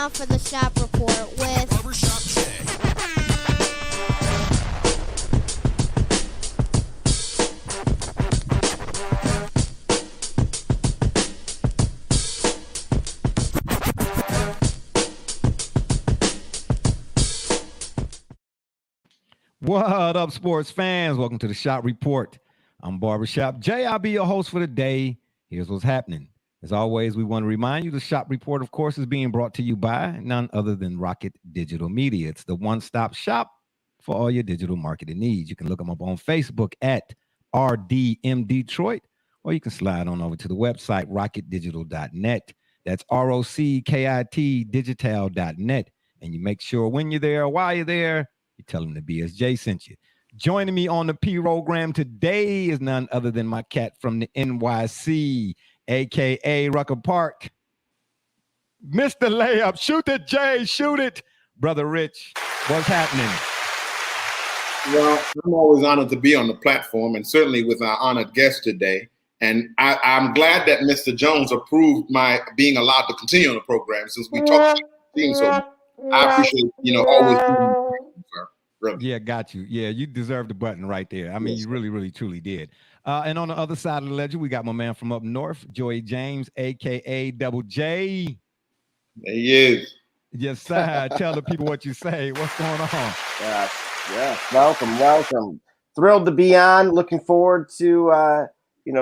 now for the Shop Report with Barbershop Jay. What up, sports fans? Welcome to the Shop Report. I'm Barbershop Jay. I'll be your host for the day. Here's what's happening. As always, we want to remind you the Shop Report, of course, is being brought to you by none other than Rocket Digital Media. It's the one-stop shop for all your digital marketing needs. You can look them up on Facebook at RDM Detroit, or you can slide on over to the website, rocketdigital.net. That's ROCKIT digital.net. And you make sure when you're there, while you're there, you tell them the BSJ sent you. Joining me on the P-Rogram today is none other than my cat from the NYC, a.k.a. Rucker Park. Mr. Layup, shoot it, Jay, shoot it. Brother Rich, what's happening? Well, I'm always honored to be on the platform, and certainly with our honored guest today. And I'm glad that Mr. Jones approved my being allowed to continue on the program since we talked about the team so much. I appreciate, always sir. Really. Yeah, got you. Yeah, you deserve the button right there. I mean, Yes, you really, really, truly did. And on the other side of the ledger, we got my man from up north, Joey James, a.k.a. Double J. There he is. Yes, sir. Tell the people what you say. What's going on? Yeah. Welcome. Thrilled to be on. Looking forward to,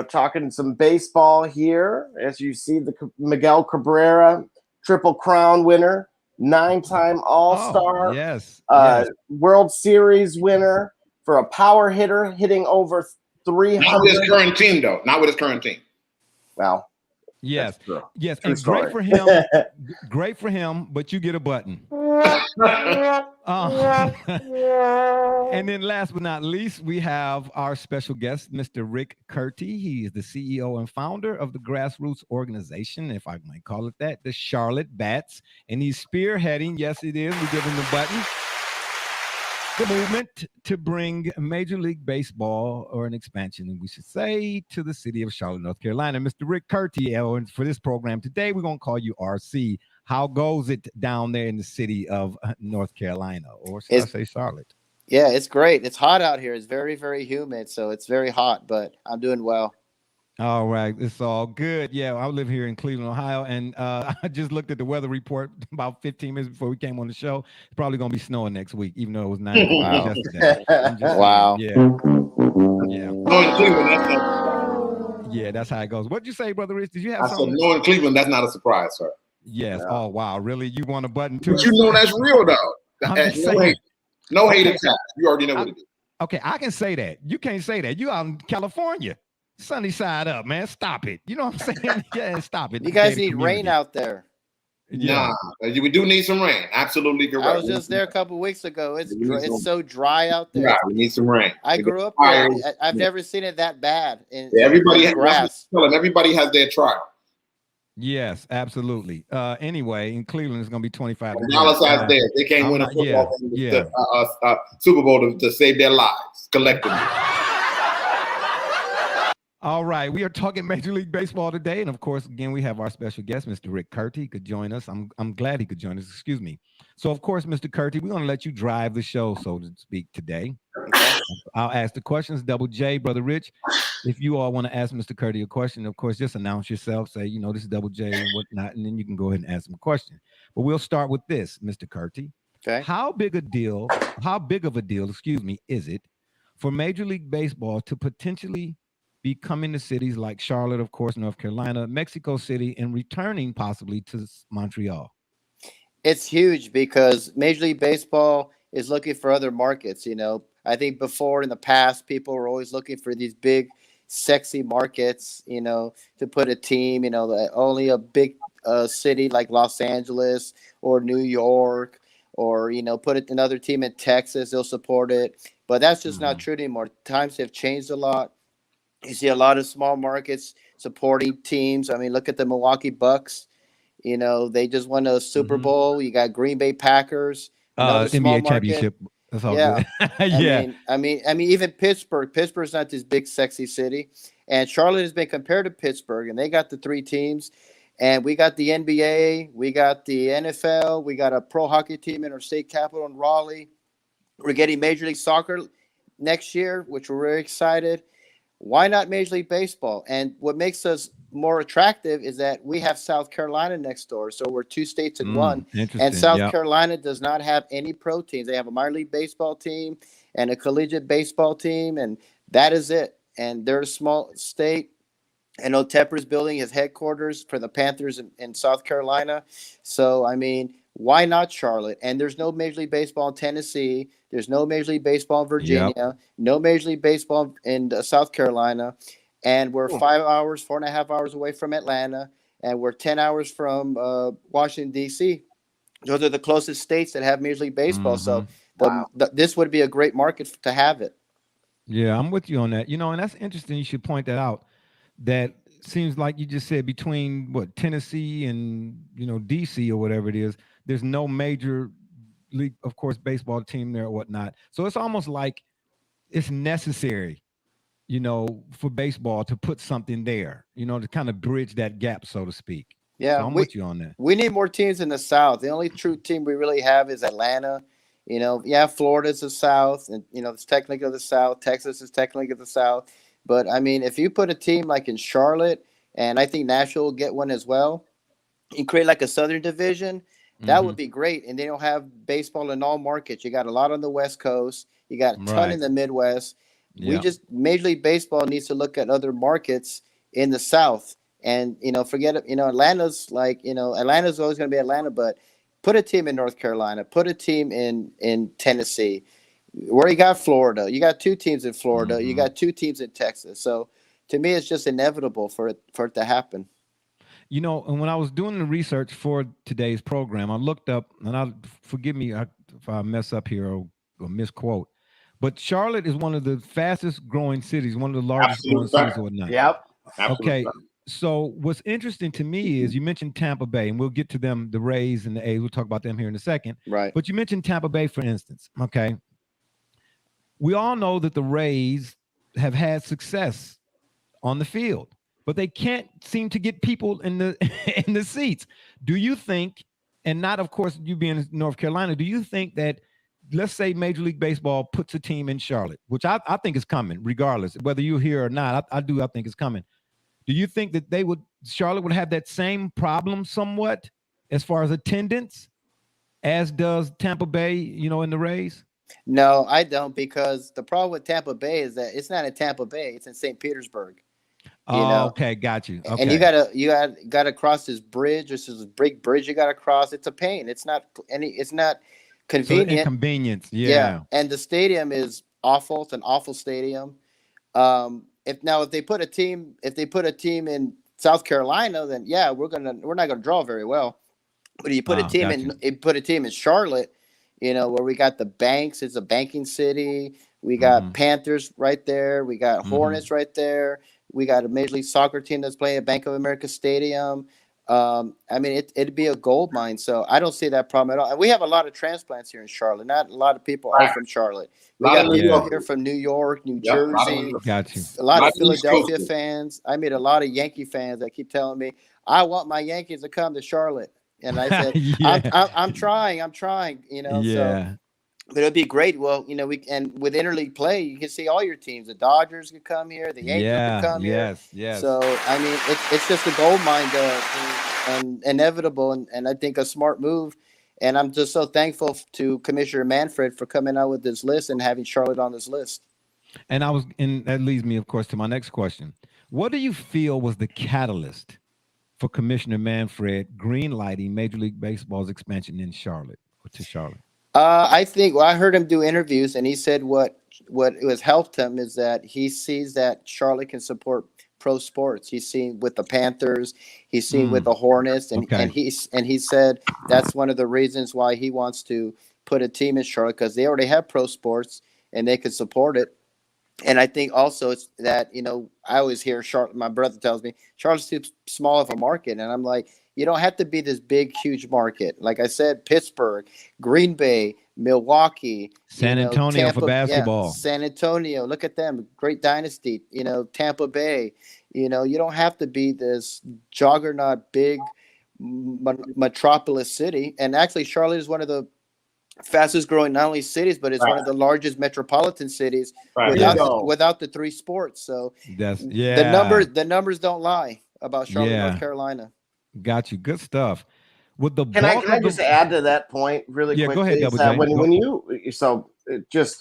talking some baseball here. As you see, the Miguel Cabrera Triple Crown winner, 9-time All-Star, yes. World Series winner for a power hitter, hitting over 300. Not with his current team, though. Not with his current team. Well, Yes. true. Yes. True And story. great for him, but you get a button. And then last but not least, we have our special guest, Mr. Rick Curti. He is the CEO and founder of the grassroots organization, if I might call it that, the Charlotte Bats. And he's spearheading, yes, it is, we give him the button, the movement to bring Major League Baseball, or an expansion, we should say, to the city of Charlotte, North Carolina. Mr. Rick Curti, and for this program today, we're going to call you RC. How goes it down there in the city of North Carolina, or should I say Charlotte? Yeah, it's great. It's hot out here. It's very, very humid, so it's very hot, but I'm doing well. All right, it's all good. Yeah, I live here in Cleveland, Ohio, and I just looked at the weather report about 15 minutes before we came on the show. It's probably going to be snowing next week, even though it was 90 degrees yesterday. Wow. Yeah. Yeah, that's how it goes. What'd you say, Brother Rich? Did you have something? I said, no, in Cleveland, that's not a surprise, sir. Yes. Yeah. Oh, wow. Really? You want a button too? But that's real, though. No hate attached. You already know what it is. Okay, I can say that. You can't say that. You out in California. Sunny side up, man. Stop it. You know what I'm saying? Yeah, stop it. You guys need rain out there. Yeah. Nah, we do need some rain. Absolutely correct. I was just there a couple of weeks ago. It's so dry out there. Yeah, we need some rain. I grew up there. I've never seen it that bad. Everybody has their trial. Yes, absolutely. Anyway, in Cleveland, it's going to be 25 degrees. Dallas has theirs. They can't win a football Super Bowl to save their lives collectively. All right, we are talking Major League Baseball today, and of course, again, we have our special guest, Mr. Rick Curti. He could join us. I'm glad he could join us. Excuse me. So, of course, Mr. Curti, we're going to let you drive the show, so to speak, today. I'll ask the questions. Double J, Brother Rich, if you all want to ask Mr. Curti a question, of course, just announce yourself. Say, this is Double J and whatnot, and then you can go ahead and ask him a question. But we'll start with this, Mr. Curti. Okay. How big of a deal, is it for Major League Baseball to potentially be coming to cities like Charlotte, of course, North Carolina, Mexico City, and returning possibly to Montreal? It's huge because Major League Baseball is looking for other markets. I think before in the past, people were always looking for these big, sexy markets, to put a team, only a big city like Los Angeles or New York, or, put another team in Texas, they'll support it. But that's just not true anymore. Times have changed a lot. You see a lot of small markets supporting teams. I mean, look at the Milwaukee Bucks. They just won a Super Bowl. You got Green Bay Packers. NBA championship. That's all good. Yeah. I mean, even Pittsburgh. Pittsburgh's not this big, sexy city. And Charlotte has been compared to Pittsburgh, and they got the three teams. And we got the NBA, we got the NFL, we got a pro hockey team in our state capital in Raleigh. We're getting Major League Soccer next year, which we're very excited. Why not Major League Baseball? And what makes us more attractive is that we have South Carolina next door. So we're 2 states in one. Interesting. And South Yep. Carolina does not have any pro teams. They have a minor league baseball team and a collegiate baseball team, and that is it. And they're a small state. I know Tepper's building his headquarters for the Panthers in South Carolina. So, I mean, why not Charlotte? And there's no Major League Baseball in Tennessee. There's no Major League Baseball in Virginia. No Major League Baseball in South Carolina. And we're 5 hours, 4.5 hours away from Atlanta. And we're 10 hours from Washington, D.C. Those are the closest states that have Major League Baseball. So this would be a great market to have it. Yeah, I'm with you on that. And that's interesting. You should point that out. That seems like you just said between Tennessee and DC or whatever it is, there's no major league, of course, baseball team there or whatnot. So it's almost like it's necessary, for baseball to put something there, to kind of bridge that gap, so to speak. Yeah, so I'm with you on that. We need more teams in the South. The only true team we really have is Atlanta. Florida's the South, and it's technically the South. Texas is technically the South. But, I mean, if you put a team like in Charlotte, and I think Nashville will get one as well, and create like a Southern division, that would be great. And they don't have baseball in all markets. You got a lot on the West Coast. You got a ton in the Midwest. Yeah. Major League Baseball needs to look at other markets in the South. And, forget it. Atlanta's Atlanta's always going to be Atlanta, but put a team in North Carolina. Put a team in Tennessee. Where you got Florida, you got 2 teams in Florida, you got 2 teams in Texas. So to me, it's just inevitable for it to happen. And when I was doing the research for today's program, I looked up, and forgive me if I mess up here or misquote, but Charlotte is one of the fastest growing cities, one of the largest growing cities or whatnot. Yep. Okay. So what's interesting to me is you mentioned Tampa Bay, and we'll get to them, the Rays and the A's. We'll talk about them here in a second. Right. But you mentioned Tampa Bay, for instance. Okay. We all know that the Rays have had success on the field, but they can't seem to get people in the seats. Do you think, and not, of course, you being in North Carolina, do you think that, let's say Major League Baseball puts a team in Charlotte, which I think is coming, regardless, whether you're here or not, I think it's coming. Do you think that Charlotte would have that same problem somewhat as far as attendance as does Tampa Bay, in the Rays? No, I don't, because the problem with Tampa Bay is that it's not in Tampa Bay; it's in St. Petersburg. Okay, got you. Okay. And you gotta cross this bridge. This is a big bridge you gotta cross. It's a pain. It's not convenient. So inconvenience, yeah. And the stadium is awful. It's an awful stadium. If they put a team in South Carolina, then we're not gonna draw very well. But you put a team in Charlotte, where we got the banks. It's a banking city. We got Panthers right there. We got Hornets right there. We got a Major League Soccer team that's playing at Bank of America Stadium. It'd be a gold mine. So I don't see that problem at all. And we have a lot of transplants here in Charlotte. Not a lot of people are from Charlotte. We got people here from New York, New Jersey. Got you. A lot of Philadelphia fans. I meet a lot of Yankee fans that keep telling me, I want my Yankees to come to Charlotte. And I said, I'm trying, Yeah. So, but it'd be great. Well, with interleague play, you can see all your teams. The Dodgers could come here. The Yankees could come here. Yes. So, it's just a gold mine and inevitable, and I think a smart move. And I'm just so thankful to Commissioner Manfred for coming out with this list and having Charlotte on this list. And that leads me, of course, to my next question. What do you feel was the catalyst for Commissioner Manfred greenlighting Major League Baseball's expansion to Charlotte? I think, I heard him do interviews, and he said what has helped him is that he sees that Charlotte can support pro sports. He's seen with the Panthers, he's seen with the Hornets, and he said that's one of the reasons why he wants to put a team in Charlotte, because they already have pro sports and they can support it. And I think also it's that, I always hear Charlotte, my brother tells me Charlotte's too small of a market. And I'm like, you don't have to be this big, huge market. Like I said, Pittsburgh, Green Bay, Milwaukee, San Antonio for basketball. San Antonio, look at them, great dynasty. Tampa Bay. You don't have to be this juggernaut, big metropolis city. And actually, Charlotte is one of the fastest growing not only cities, but it's one of the largest metropolitan cities without the three sports. So the numbers don't lie about Charlotte, North Carolina. Got you. Good stuff. With the can I just add to that point really quickly? Go ahead, Double J.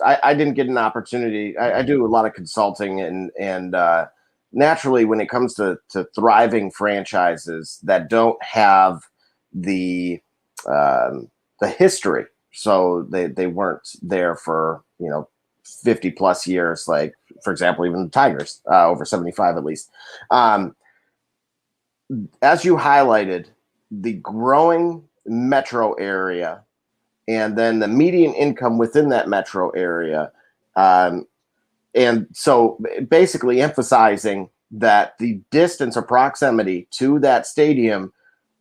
I didn't get an opportunity. I do a lot of consulting and naturally when it comes to thriving franchises that don't have the history, so they weren't there for 50 plus years, like for example even the Tigers, over 75 at least. As you highlighted, the growing metro area and then the median income within that metro area. And so basically emphasizing that the distance or proximity to that stadium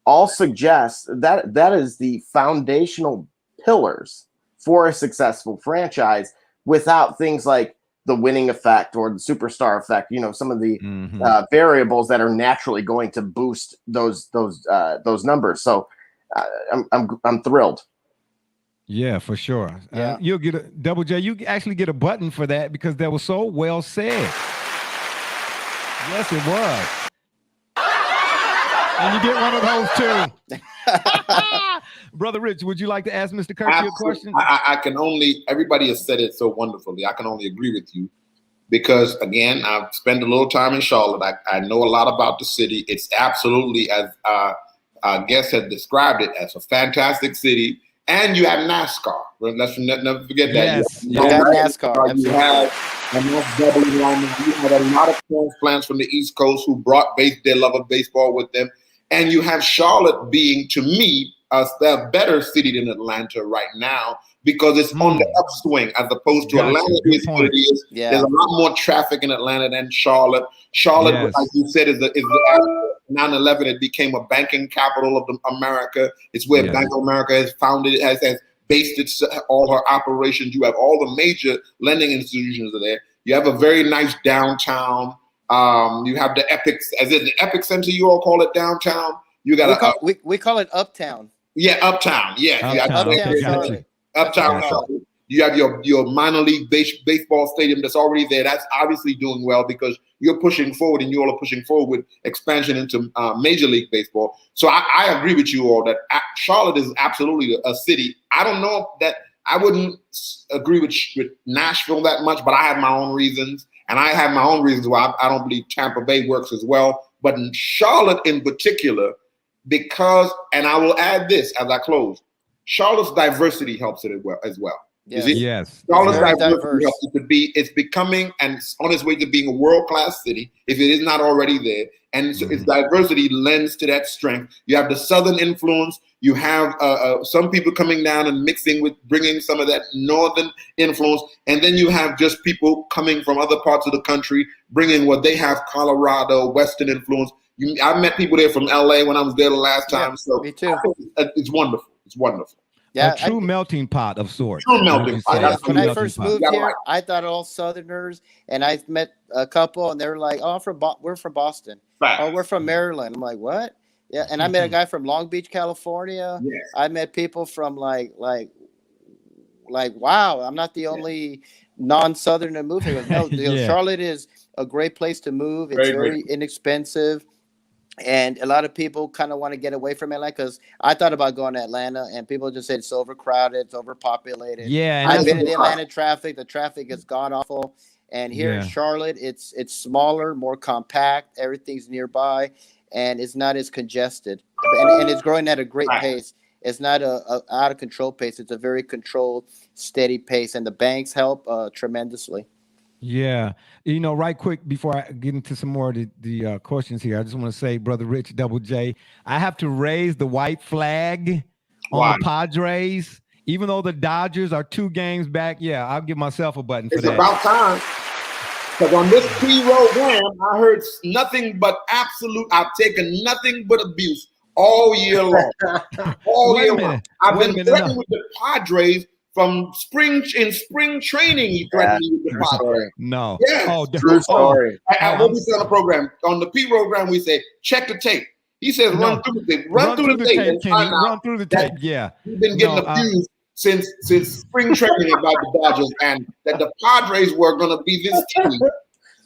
all suggests that is the foundational pillars for a successful franchise without things like the winning effect or the superstar effect, some of the variables that are naturally going to boost those numbers. So I'm thrilled. Yeah, for sure. Yeah. You'll get a Double J. You actually get a button for that because that was so well said. Yes, it was. And you get one of those too. Brother Rich, would you like to ask Mr. Curti a question? I can only, everybody has said it so wonderfully. I can only agree with you because, again, I've spent a little time in Charlotte. I know a lot about the city. It's absolutely, as our guest had described it, as a fantastic city. And you have NASCAR. Let's never forget that. Yes. You got NASCAR. You have MLB right now. You have a lot of transplants from the East Coast who brought their love of baseball with them. And you have Charlotte being, to me, a better city than Atlanta right now because it's on the upswing as opposed to Atlanta is what it is. Yeah. There's a lot more traffic in Atlanta than Charlotte. Charlotte, like you said, is 9/11. It became a banking capital of America. It's where Bank of America has founded, has based all her operations. You have all the major lending institutions are there. You have a very nice downtown. You have the Epic, as in the Epic Center, you all call it downtown. You got we call it Uptown. Yeah, Uptown. Yeah, Uptown. Gotcha. You have your minor league baseball stadium that's already there. That's obviously doing well because you're pushing forward, and you all are pushing forward with expansion into Major League Baseball. So I agree with you all that Charlotte is absolutely a city. I don't know that I wouldn't agree with Nashville that much, but I have my own reasons, and I have my own reasons why I don't believe Tampa Bay works as well. But in Charlotte in particular, because, and I will add this as I close, Charlotte's diversity helps it as well. Yes. Charlotte's diversity helps it to be, it's becoming and it's on its way to being a world-class city, if it is not already there. And so its diversity lends to that strength. You have the Southern influence. You have some people coming down and mixing with, bringing some of that Northern influence. And then you have just people coming from other parts of the country, bringing what they have, Colorado, Western influence. I met people there from LA when I was there the last time. Yeah, so me too. It's wonderful. It's wonderful. Yeah, a true melting pot of sorts. True melting pot. When I first moved here, I thought all Southerners, and I met a couple, and they were like, "Oh, we're from Boston. Right. Oh, we're from Maryland." I'm like, "What?" Yeah, and I met a guy from Long Beach, California. Yes. I met people from like, wow, I'm not the only non-Southern to move here. No, Charlotte is a great place to move. It's very inexpensive. And a lot of people kind of want to get away from Atlanta because I thought about going to Atlanta and people just said it's overcrowded, it's overpopulated. Yeah, I've been in the Atlanta traffic. The traffic is god awful. And here in Charlotte, it's smaller, more compact. Everything's nearby, and it's not as congested. And it's growing at a great pace. It's not a out of control pace. It's a very controlled, steady pace, and the banks help tremendously. Yeah. Right quick before I get into some more of the questions here, I just want to say, Brother Rich, Double J, I have to raise the white flag on the Padres. Even though the Dodgers are 2 games back, I'll give myself a button for that. It's about time. Because on this program, I heard nothing but I've taken nothing but abuse all year long. All year long. I've been working with the Padres from spring training. He threatened me with the Padres. No. Yes. Oh, True story. What we say on the program, on the P program, we say check the tape. He says run through the tape. Run through the tape, and Kenny. find out Run through the tape. Yeah. We've been getting abused since spring training about the Dodgers, and that the Padres were going to be this team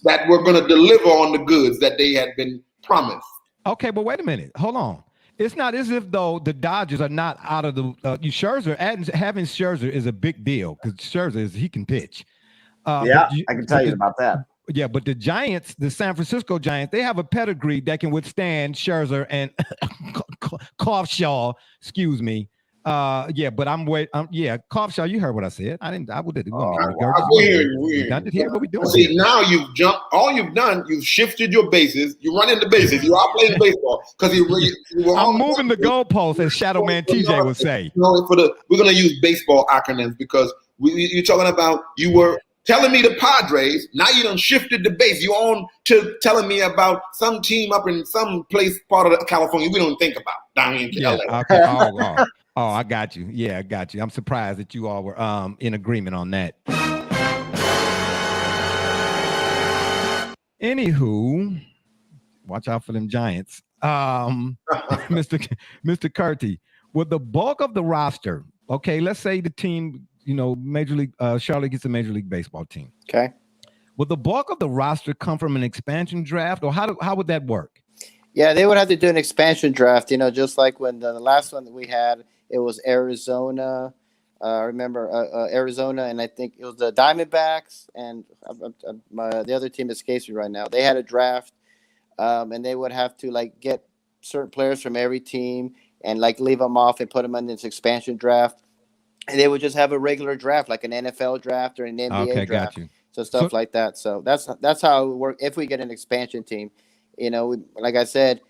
that were going to deliver on the goods that they had been promised. Okay, but wait a minute. Hold on. It's not as if though the Dodgers are not out of the Scherzer. Having Scherzer is a big deal because Scherzer he can pitch. I can tell you about that. Yeah, but the Giants, the San Francisco Giants, they have a pedigree that can withstand Scherzer and Kaufshaw. Excuse me. But Kaufshaw, you heard what I said. I didn't. I would. I did hear what we doing. See, now you've jumped. All you've done, you've shifted your bases. You're running the bases. You are playing baseball because you were. I'm moving the goalposts, as Shadow Man TJ would say. No, we're going to use baseball acronyms because you're talking about you were telling me the Padres. Now you done shifted the base. You on to telling me about some team up in some place part of California we don't think about down in LA. Okay. Oh, I got you. Yeah, I got you. I'm surprised that you all were in agreement on that. Anywho, watch out for them Giants. Mr. Curti, with the bulk of the roster, okay, let's say the team, Major League Charlotte gets a Major League Baseball team. Okay. Would the bulk of the roster come from an expansion draft, or how would that work? Yeah, they would have to do an expansion draft, just like when the last one that we had, it was Arizona. I remember Arizona, and I think it was the Diamondbacks, and the other team escapes me right now. They had a draft, and they would have to get certain players from every team and leave them off and put them in this expansion draft. And they would just have a regular draft, like an NFL draft or an NBA draft. Got you. So stuff like that. So that's how it would work if we get an expansion team. Like I said,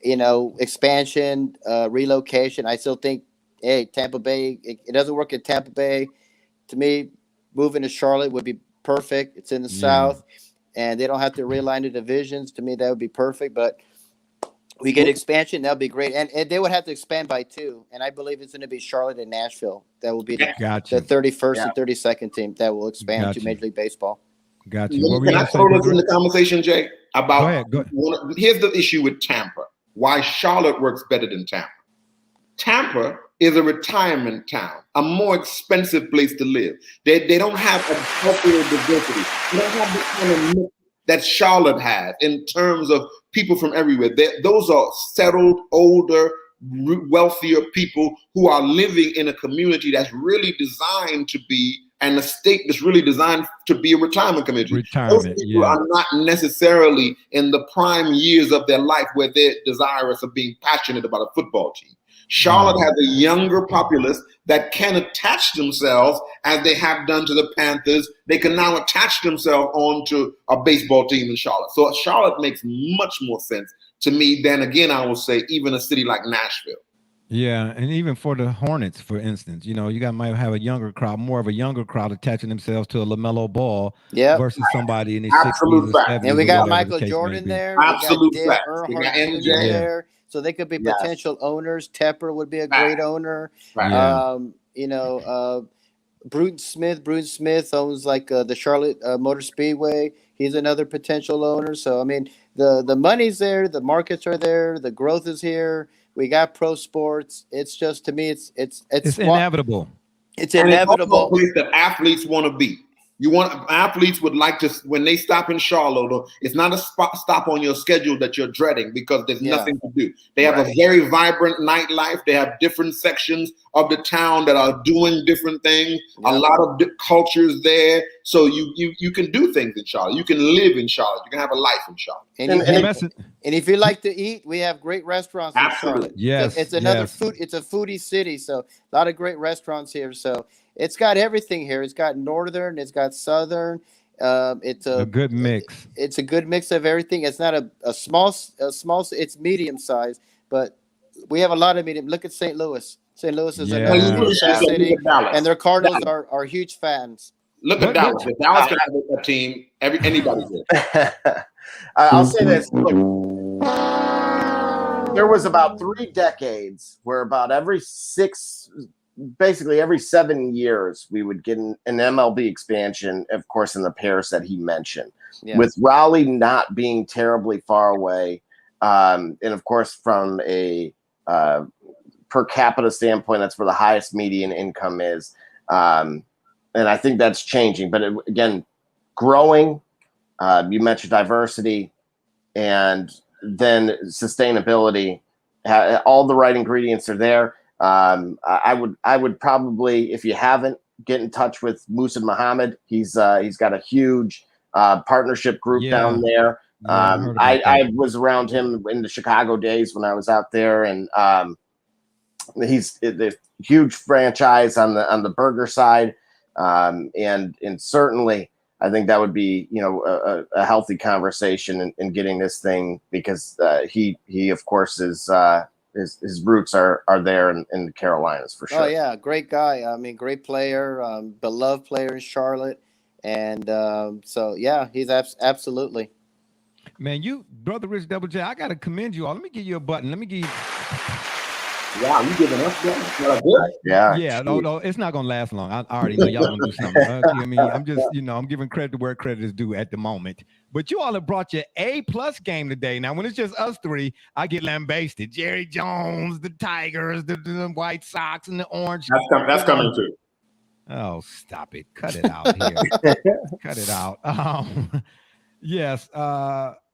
expansion, relocation. I still think, hey, Tampa Bay, it doesn't work in Tampa Bay. To me, moving to Charlotte would be perfect. It's in the South, and they don't have to realign the divisions. To me, that would be perfect. But we get expansion, that would be great. And they would have to expand by 2. And I believe it's going to be Charlotte and Nashville. That will be the 31st and 32nd team that will expand to Major League Baseball. Got you. Can I throw this in the conversation, Jay? About go ahead. Here's the issue with Tampa. Why Charlotte works better than Tampa. Tampa is a retirement town, a more expensive place to live. They don't have a healthier diversity. They don't have the kind of mix that Charlotte has in terms of people from everywhere. Those are settled, older, wealthier people who are living in a community that's really designed to be, and a state that's really designed to be a retirement community. Those people are not necessarily in the prime years of their life where they're desirous of being passionate about a football team. Charlotte has a younger populace that can attach themselves, as they have done to the Panthers. They can now attach themselves onto a baseball team in Charlotte. So Charlotte makes much more sense to me than, again, I will say, even a city like Nashville. Yeah, and even for the Hornets, for instance, you might have a younger crowd, more of a younger crowd attaching themselves to a LaMelo Ball versus somebody in his 60s or 70s. And we got Michael Jordan there. Absolute we got Earnhardt there. So they could be potential owners. Tepper would be a great owner. Right. Bruton Smith owns the Charlotte Motor Speedway. He's another potential owner. So I mean, the money's there, the markets are there, the growth is here. We got pro sports. It's just, to me, it's inevitable. It's inevitable. It's also a place that athletes want to be. Athletes would like to, when they stop in Charlotte, it's not a stop on your schedule that you're dreading because there's nothing to do. They have a very vibrant nightlife. They have different sections of the town that are doing different things. A lot of cultures there. So you can do things in Charlotte. You can live in Charlotte. You can have a life in Charlotte. And if you like to eat, we have great restaurants in Charlotte. Yes. It's another food. It's a foodie city. So a lot of great restaurants here. So it's got everything here. It's got northern. It's got southern. It's a good mix. It's a good mix of everything. It's not a small. It's medium size, but we have a lot of medium. Look at St. Louis. St. Louis is another city, and their Cardinals are huge fans. Look at Dallas. If Dallas can have a team, anybody can. I'll say this. Look, there was about 3 decades where about every 6 basically every 7 years we would get an MLB expansion, of course, in the pairs that he mentioned. Yeah. With Raleigh not being terribly far away, and of course from a per capita standpoint, that's where the highest median income is, and I think that's changing. But again, growing. You mentioned diversity, and then sustainability. All the right ingredients are there. I would probably, if you haven't, get in touch with Musa Muhammad. He's got a huge partnership group down there. I was around him in the Chicago days when I was out there, and he's the huge franchise on the burger side, and certainly I think that would be a healthy conversation in getting this thing, because he of course is. His roots are there in the Carolinas for sure. Oh yeah, great guy. I mean, great player, beloved player in Charlotte, and so yeah, he's absolutely. Man, you brother Rich Double J, I gotta commend you all. Let me give you a button. Let me give you. Wow, you giving us that? Yeah. No, it's not gonna last long. I already know y'all gonna do something. I mean, I'm just, I'm giving credit to where credit is due at the moment. But you all have brought your A+ game today. Now, when it's just us three, I get lambasted. Jerry Jones, the Tigers, the White Sox, and the Orange. That's coming too. Oh, stop it! Cut it out here. Cut it out. Yes.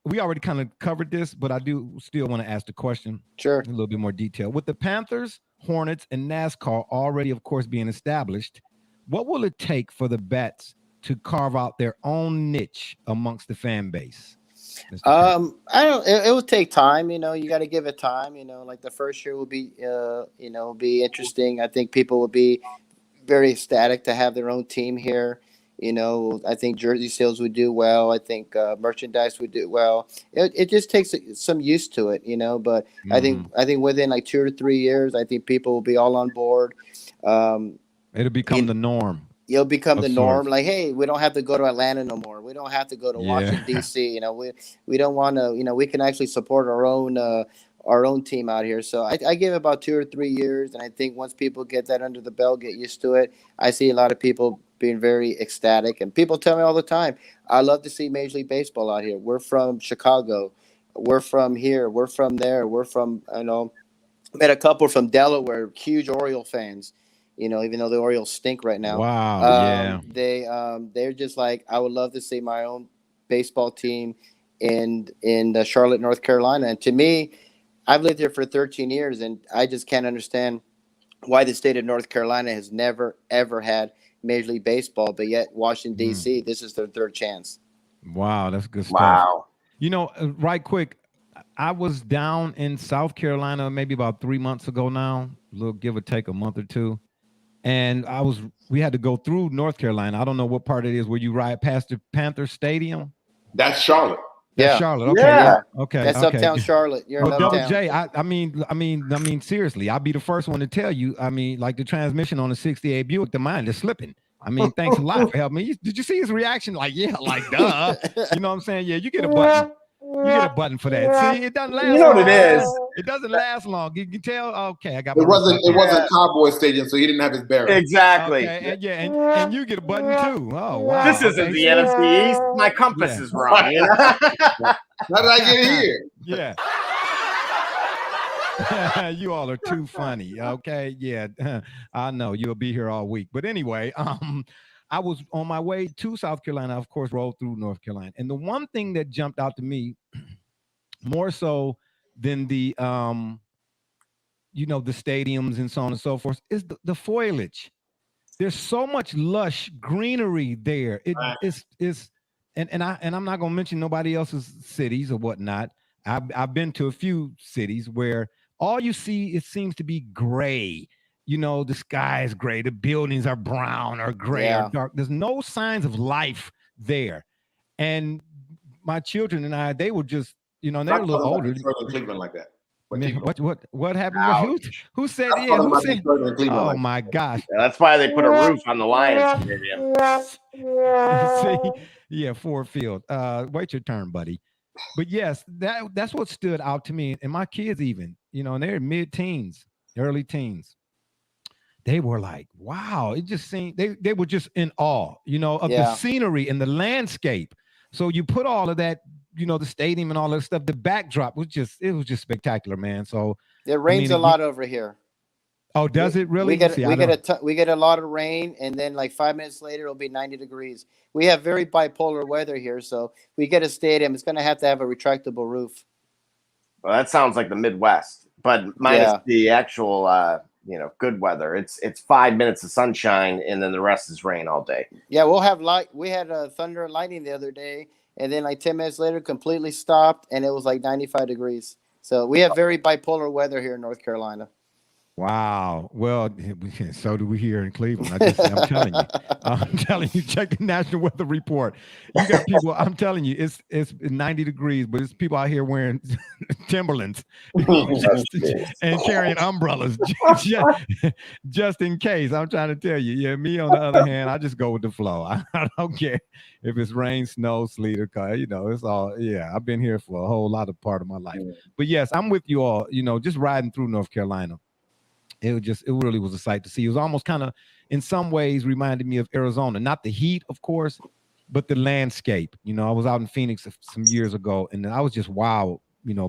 We already kind of covered this, but I do still want to ask the question. Sure. A little bit more detail. With the Panthers, Hornets, and NASCAR already, of course, being established, what will it take for the Bats to carve out their own niche amongst the fan base? I don't. It will take time. You got to give it time. Like the first year will be, be interesting. I think people will be very ecstatic to have their own team here. I think jersey sales would do well. I think merchandise would do well. It just takes some use to it, But I think within like 2 or 3 years, I think people will be all on board. It'll become the norm. It'll become the norm. Like, hey, we don't have to go to Atlanta no more. We don't have to go to Washington D.C. We don't want to. We can actually support our own team out here. So I give it about 2 or 3 years, and I think once people get that under the belt, get used to it, I see a lot of people being very ecstatic. And people tell me all the time, I love to see Major League Baseball out here. We're from Chicago. We're from here. We're from there. We're from, met a couple from Delaware, huge Oriole fans, even though the Orioles stink right now. Wow. They're just like, I would love to see my own baseball team in Charlotte, North Carolina. And to me, I've lived here for 13 years, and I just can't understand why the state of North Carolina has never, ever had Major League Baseball, but yet Washington, D.C., this is their third chance. Wow, that's good stuff. Wow. Right quick, I was down in South Carolina maybe about 3 months ago now, a little give or take a month or two, and we had to go through North Carolina. I don't know what part it is where you ride past the Panther Stadium. That's Charlotte. That's Charlotte. Okay. Yeah. Okay. That's uptown Charlotte. You're well, uptown. Double J, I mean, seriously, I'll be the first one to tell you. I mean, like the transmission on the 68 Buick, the mine is slipping. I mean, thanks a lot for helping me. Did you see his reaction? Like, yeah, like, duh. You know what I'm saying? Yeah, you get a button. You get a button for that. See, it doesn't last. You know long. what it is. It doesn't last long. You can tell. Okay, I got. It wasn't Cowboy Stadium, so he didn't have his bearings. Exactly. Okay, and you get a button too. Oh wow. This isn't the NFC East. My compass is wrong. How did I get here? Yeah. You all are too funny. Okay. Yeah. I know you'll be here all week. But anyway, I was on my way to South Carolina, of course, rolled through North Carolina. And the one thing that jumped out to me more so than the the stadiums and so on and so forth is the foliage. There's so much lush greenery there. And I'm not gonna mention nobody else's cities or whatnot. I've been to a few cities where all you see, it seems to be gray. The sky is gray. The buildings are brown or gray or dark. There's no signs of life there. And my children and I, they were just, they're a little older. Cleveland like that. What happened? Who said? Yeah, who said? Oh my gosh! Yeah, that's why they put a roof on the Lions Stadium. See, yeah, Ford Field. Wait your turn, buddy. But yes, that's what stood out to me, and my kids even, and they're mid-teens, early teens. they were like, wow, it just seemed they were just in awe, of the Yeah. scenery and the landscape. So you put all of that, the stadium and all that stuff, the backdrop was just spectacular, man. So It I rains mean, a lot over here. oh, does it We really? get See, I we get don't. we get a lot of rain, and then like 5 minutes later, it'll be 90 degrees. We have very bipolar weather here, so we get a stadium. It's going to have a retractable roof. Well, that sounds like the Midwest, but minus Yeah. the actual, good weather. It's 5 minutes of sunshine, and then the rest is rain all day. Yeah, we'll have light. We had thunder and lightning the other day, and then like 10 minutes later, completely stopped, and it was like 95 degrees. So we have very bipolar weather here in North Carolina. Wow. Well, so do we here in Cleveland. I'm telling you, check the National Weather Report. You got people, I'm telling you, it's 90 degrees, but it's people out here wearing Timberlands and carrying umbrellas just in case. I'm trying to tell you. Yeah, me on the other hand, I just go with the flow. I don't care if it's rain, snow, sleet, or car. It's all, yeah, I've been here for a whole lot of part of my life. But yes, I'm with you all, just riding through North Carolina. It really was a sight to see. It was almost kind of, in some ways, reminded me of Arizona. Not the heat, of course, but the landscape. I was out in Phoenix some years ago, and I was just wowed,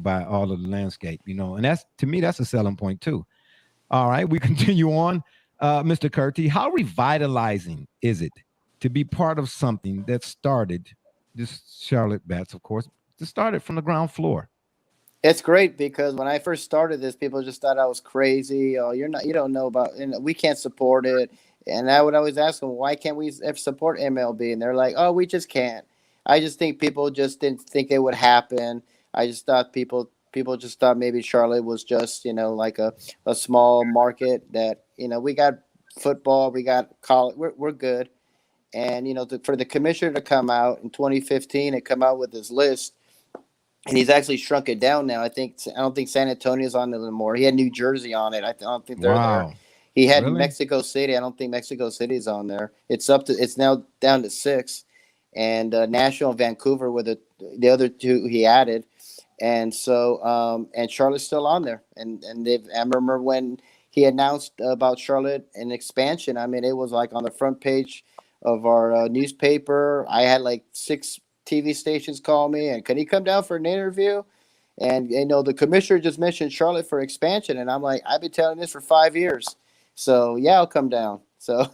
by all of the landscape. And that's, to me, that's a selling point too. All right, we continue on. Mr. Curti, how revitalizing is it to be part of something that started, this Charlotte Bats, of course, to start it from the ground floor? It's great because when I first started this, people just thought I was crazy. Oh, you don't know about, we can't support it. And I would always ask them, why can't we support MLB? And they're like, oh, we just can't. I just think people just didn't think it would happen. I just thought people just thought maybe Charlotte was just, like a small market that, we got football, we got college, we're good. And, for the commissioner to come out in 2015 and come out with this list, and he's actually shrunk it down now. I don't think San Antonio's on it anymore. He had New Jersey on it. I don't think they're there. He had Really? Mexico City. I don't think Mexico City's on there. It's now down to 6, and Nashville and Vancouver were the other 2 he added, and so and Charlotte's still on there. And I remember when he announced about Charlotte and expansion. I mean, it was like on the front page of our newspaper. I had like 6 TV stations call me and can he come down for an interview? And the commissioner just mentioned Charlotte for expansion, and I'm like, I've been telling this for 5 years, so yeah, I'll come down. So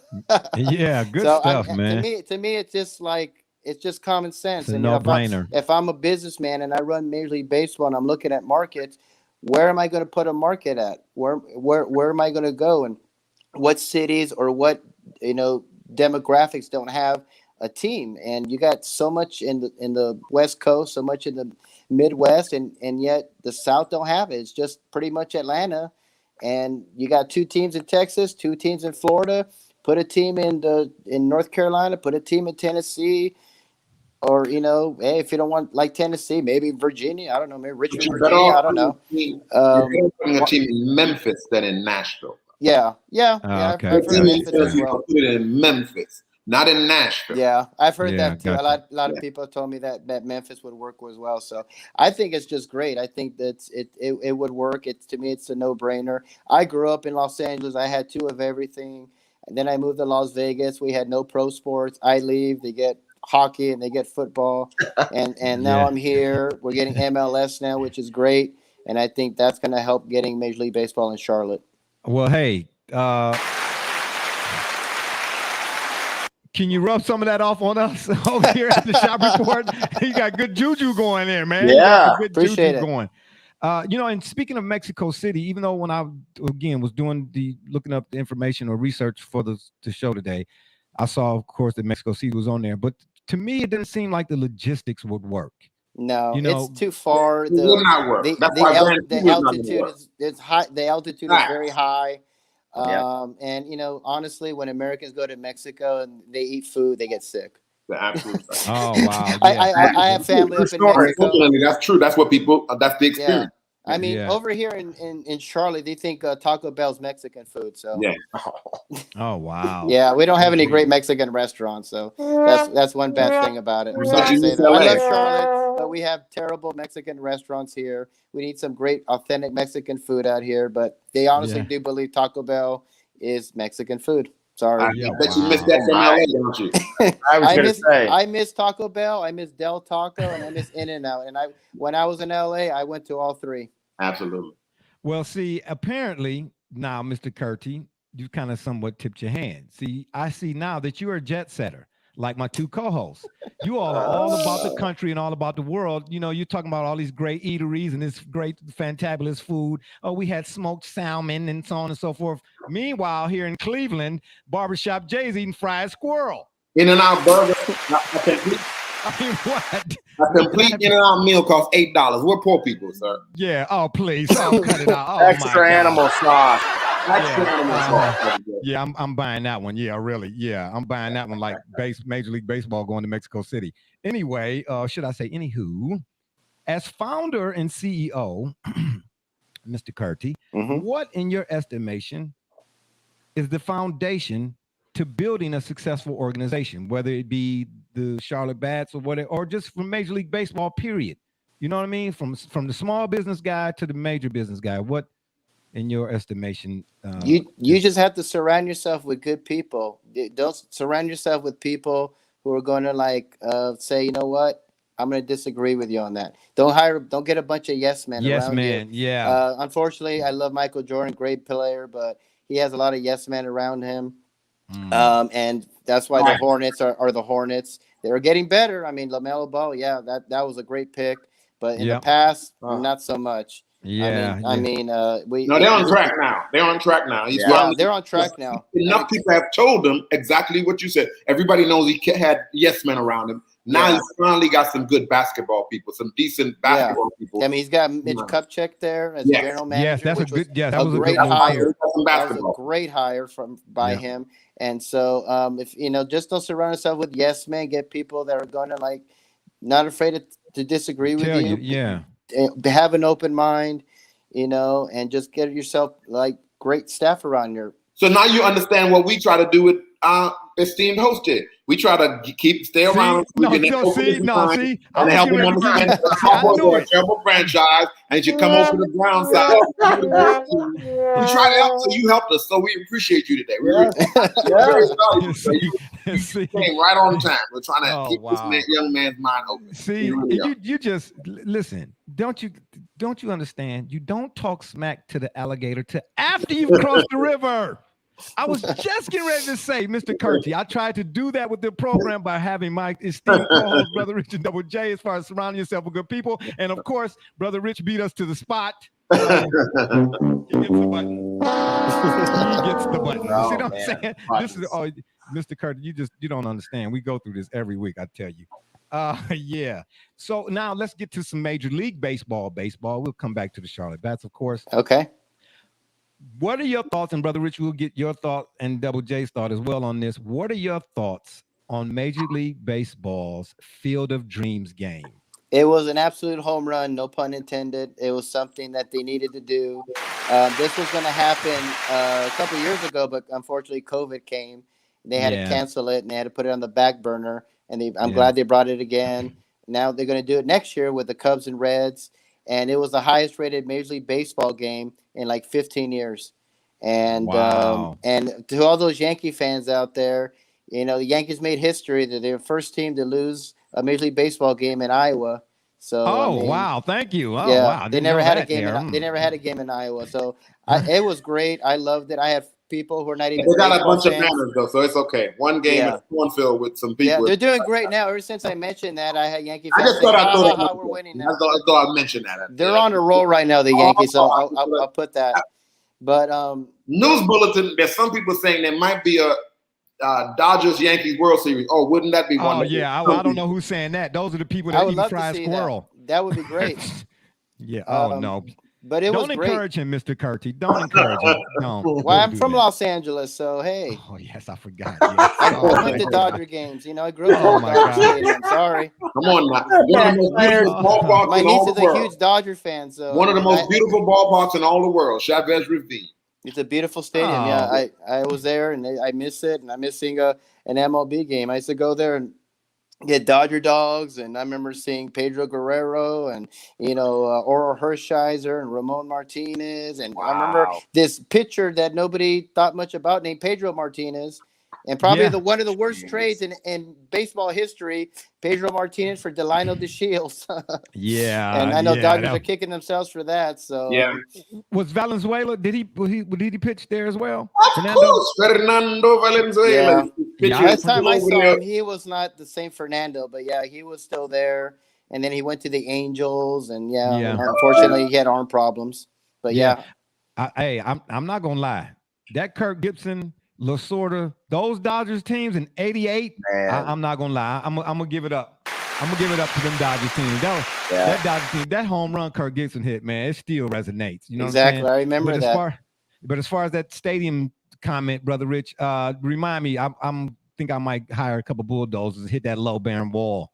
yeah, good stuff, man. To me, it's just common sense. It's a no-brainer. If I'm a businessman and I run Major League Baseball and I'm looking at markets, where am I going to put a market at? Where am I going to go, and what cities or what demographics don't have a team? And you got so much in the West Coast, so much in the Midwest, and yet the South don't have it. It's just pretty much Atlanta, and you got 2 teams in Texas, 2 teams in Florida. Put a team in North Carolina, put a team in Tennessee, or hey, if you don't want like Tennessee, maybe Virginia. I don't know, maybe Richmond, Virginia. I don't know. You're putting a team in Memphis than in Nashville. Yeah. Okay. I've heard Memphis as well. Put it in Memphis, not in Nashville. Yeah, I've heard that too. Gotcha. A lot of people told me that Memphis would work as well. So I think it's just great. I think that it would work. To me, it's a no-brainer. I grew up in Los Angeles. I had 2 of everything. And then I moved to Las Vegas. We had no pro sports. I leave. They get hockey and they get football. And now I'm here. We're getting MLS now, which is great. And I think that's going to help getting Major League Baseball in Charlotte. Well, hey, can you rub some of that off on us over here at the Shop Report? You got good juju going there, man. Yeah, good appreciate juju it. going. And speaking of Mexico City, even though when I again was looking up the information or research for the show today, I saw, of course, that Mexico City was on there. But to me, it didn't seem like the logistics would work. No, it's too far. It will not work. The altitude is high. The altitude is very high. And honestly, when Americans go to Mexico and they eat food, they get sick. Absolutely. Oh wow! Yeah. I have family up in Mexico. That's true. That's what people. That's the experience. Yeah. I mean, over here in Charlotte, they think Taco Bell's Mexican food. So yeah. Oh wow. Yeah, we don't have any great Mexican restaurants, so that's one bad thing about it. I'm sorry to say that. I love Charlotte, but we have terrible Mexican restaurants here. We need some great, authentic Mexican food out here, but they honestly do believe Taco Bell is Mexican food. Sorry. I bet you missed that from LA, don't you? I miss Taco Bell, I miss Del Taco, and I miss In-N-Out. And when I was in LA, I went to all three. Absolutely. Well, see, apparently now, Mr. Curti, you kind of somewhat tipped your hand. See, I see now that you're a jet setter, like my two co-hosts. You all are all about the country and all about the world. You know, you're talking about all these great eateries and this great, fantabulous food. Oh, we had smoked salmon and so on and so forth. Meanwhile, here in Cleveland, Barbershop Jay's eating fried squirrel. In-N-Out burger. I mean, what? A complete In-N-Out meal costs $8. We're poor people, sir. Yeah. Oh, please. Oh, cut it out. Oh, Extra animal sauce. Yeah, I'm buying that one. Yeah, really. Yeah, I'm buying that one like Major League Baseball going to Mexico City. Anyway, should I say, anywho, as founder and CEO, Mr. Curti, what, in your estimation, is the foundation to building a successful organization, whether it be the Charlotte Bats or whatever, or just from Major League Baseball, period? You know what I mean? From the small business guy to the major business guy. What, in your estimation, you just have to surround yourself with good people. Don't surround yourself with people who are going to say, you know what, I'm going to disagree with you on that. Don't get a bunch of yes men around you. Yeah. Unfortunately, I love Michael Jordan, great player, but he has a lot of yes men around him. And that's why the Hornets are the Hornets. They're getting better. I mean, LaMelo Ball, yeah, that was a great pick, but in the past, not so much. Yeah. they're on track now. They're on track now. They're on track now. Enough people have told him exactly what you said. Everybody knows he had yes men around him. Now he's finally got some good basketball people, some decent basketball people. I mean, he's got Mitch Kupchak there as general manager. Yes, that's that was a great good hire. That was a great hire by him. And so, if just don't surround yourself with yes men. Get people that are going to not afraid to disagree with you. Yeah. Have an open mind, and just get yourself great staff around you. So now you understand what we try to do with our esteemed host here. We try to stay around. And help him understand the Cowboys are a terrible franchise, and you come over to the ground side. We try to help, so you helped us. So we appreciate you today. We came right on time. We're trying to keep this young man's mind open. See, you just listen. Don't you understand? You don't talk smack to the alligator till after you've crossed the river. I was just getting ready to say, Mr. Curti, I tried to do that with the program by having my esteemed co-host, Brother Rich and Double J, as far as surrounding yourself with good people. And of course, Brother Rich beat us to the spot. He gets the button. He gets the button. Oh, see what I'm man. saying? This is Mr. Curti, you don't understand. We go through this every week, I tell you. Yeah. So now let's get to some Major League Baseball. We'll come back to the Charlotte Bats, of course. Okay. What are your thoughts? And Brother Rich, we'll get your thought and Double J's thought as well on this. What are your thoughts on Major League Baseball's Field of Dreams game? It was an absolute home run, no pun intended. It was something that they needed to do. This was going to happen a couple of years ago, but unfortunately COVID came. They had to cancel it, and they had to put it on the back burner. And I'm glad they brought it again. Now they're going to do it next year with the Cubs and Reds. And it was the highest rated Major League Baseball game in 15 years. And and to all those Yankee fans out there, the Yankees made history. They're the first team to lose a Major League Baseball game in Iowa. So wow, thank you. Oh, yeah, wow. they never had a game. They never had a game in Iowa. So it was great. I loved it. I had people who are not even. They got a bunch of banners though, so it's okay. One game in cornfield with some people. Yeah, they're doing great now. Ever since I mentioned that, I had Yankee fans. I just thought we're winning now. I thought I'd mention that. They're on a roll right now, the Yankees. So I'll put that. But news bulletin. There's some people saying there might be a Dodgers Yankees World Series. Oh, wouldn't that be wonderful? Oh yeah, I don't know who's saying that. Those are the people that eat fried squirrel. That would be great. Yeah. Oh no. But it was great. Don't encourage him, Mr. Curti. Don't encourage him. No. Well, I'm from Los Angeles, so hey. Oh yes, I forgot. Yes. I went to Dodger games. I grew up in Dodger Stadium. Sorry. Come on now. One of the most beautiful ballparks My niece is a huge Dodger fan. So one of the most beautiful ballparks in all the world, Chavez Ravine. It's a beautiful stadium. Oh. Yeah, I was there, and I miss it, and I miss seeing an MLB game. I used to go there and Dodger dogs, and I remember seeing Pedro Guerrero and Oral Hershiser and Ramon Martinez, and I remember Wow. this pitcher that nobody thought much about named Pedro Martinez, and probably Yeah. one of the worst trades in baseball history, Pedro Martinez for Delino DeShields. Yeah. And I know yeah, Dodgers that- are kicking themselves for that. So Yeah. Was Valenzuela? Did he pitch there as well? Of Fernando? course, Fernando Yeah. Valenzuela. Yeah, Last time I over saw there. him, he was not the same Fernando, but yeah, he was still there. And then he went to the Angels, and Yeah. unfortunately, he had arm problems. But Yeah. I'm not gonna lie. That Kirk Gibson, Lasorda, those Dodgers teams in '88. Man. I'm not gonna lie. I'm gonna give it up. I'm gonna give it up to them Dodgers teams. That Dodgers team, that home run Kirk Gibson hit, man, it still resonates. You know exactly, what I'm I saying? remember that. But as far as that stadium comment, brother Rich, remind me. I'm think I might hire a couple bulldozers and hit that low barren wall.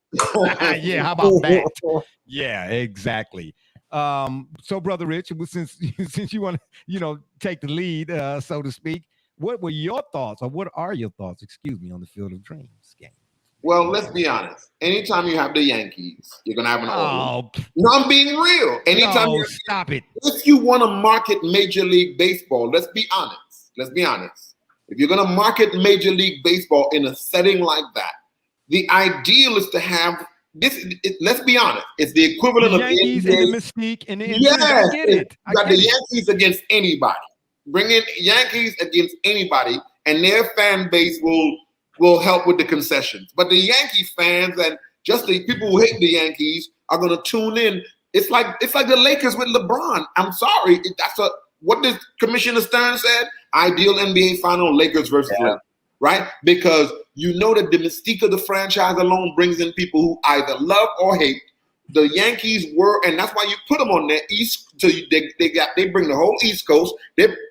Yeah, how about that? Yeah, exactly. So brother Rich, since you want to take the lead, so to speak, what were your thoughts, or what are your thoughts, excuse me, on the Field of Dreams game? Well, let's be honest. Anytime you have the Yankees, you're gonna have an audience. Oh, No, I'm being real. Anytime no, stop it. if you want to market Major League Baseball, let's be honest. Let's be honest. If you're going to market Major League Baseball in a setting like that, the ideal is to have this. Let's be honest. It's the equivalent The of Yankees the and NBA. the mystique and the Yes, I get it. you got the Yankees against anybody. Bring in Yankees against anybody, and their fan base will help with the concessions. But the Yankees fans and just the people who hate the Yankees are going to tune in. It's like the Lakers with LeBron. I'm sorry, that's what did Commissioner Stern said? Ideal NBA final, Lakers versus Lakers, right? Because you know that the mystique of the franchise alone brings in people who either love or hate. The Yankees were, and that's why you put them on their East. So they bring the whole East Coast.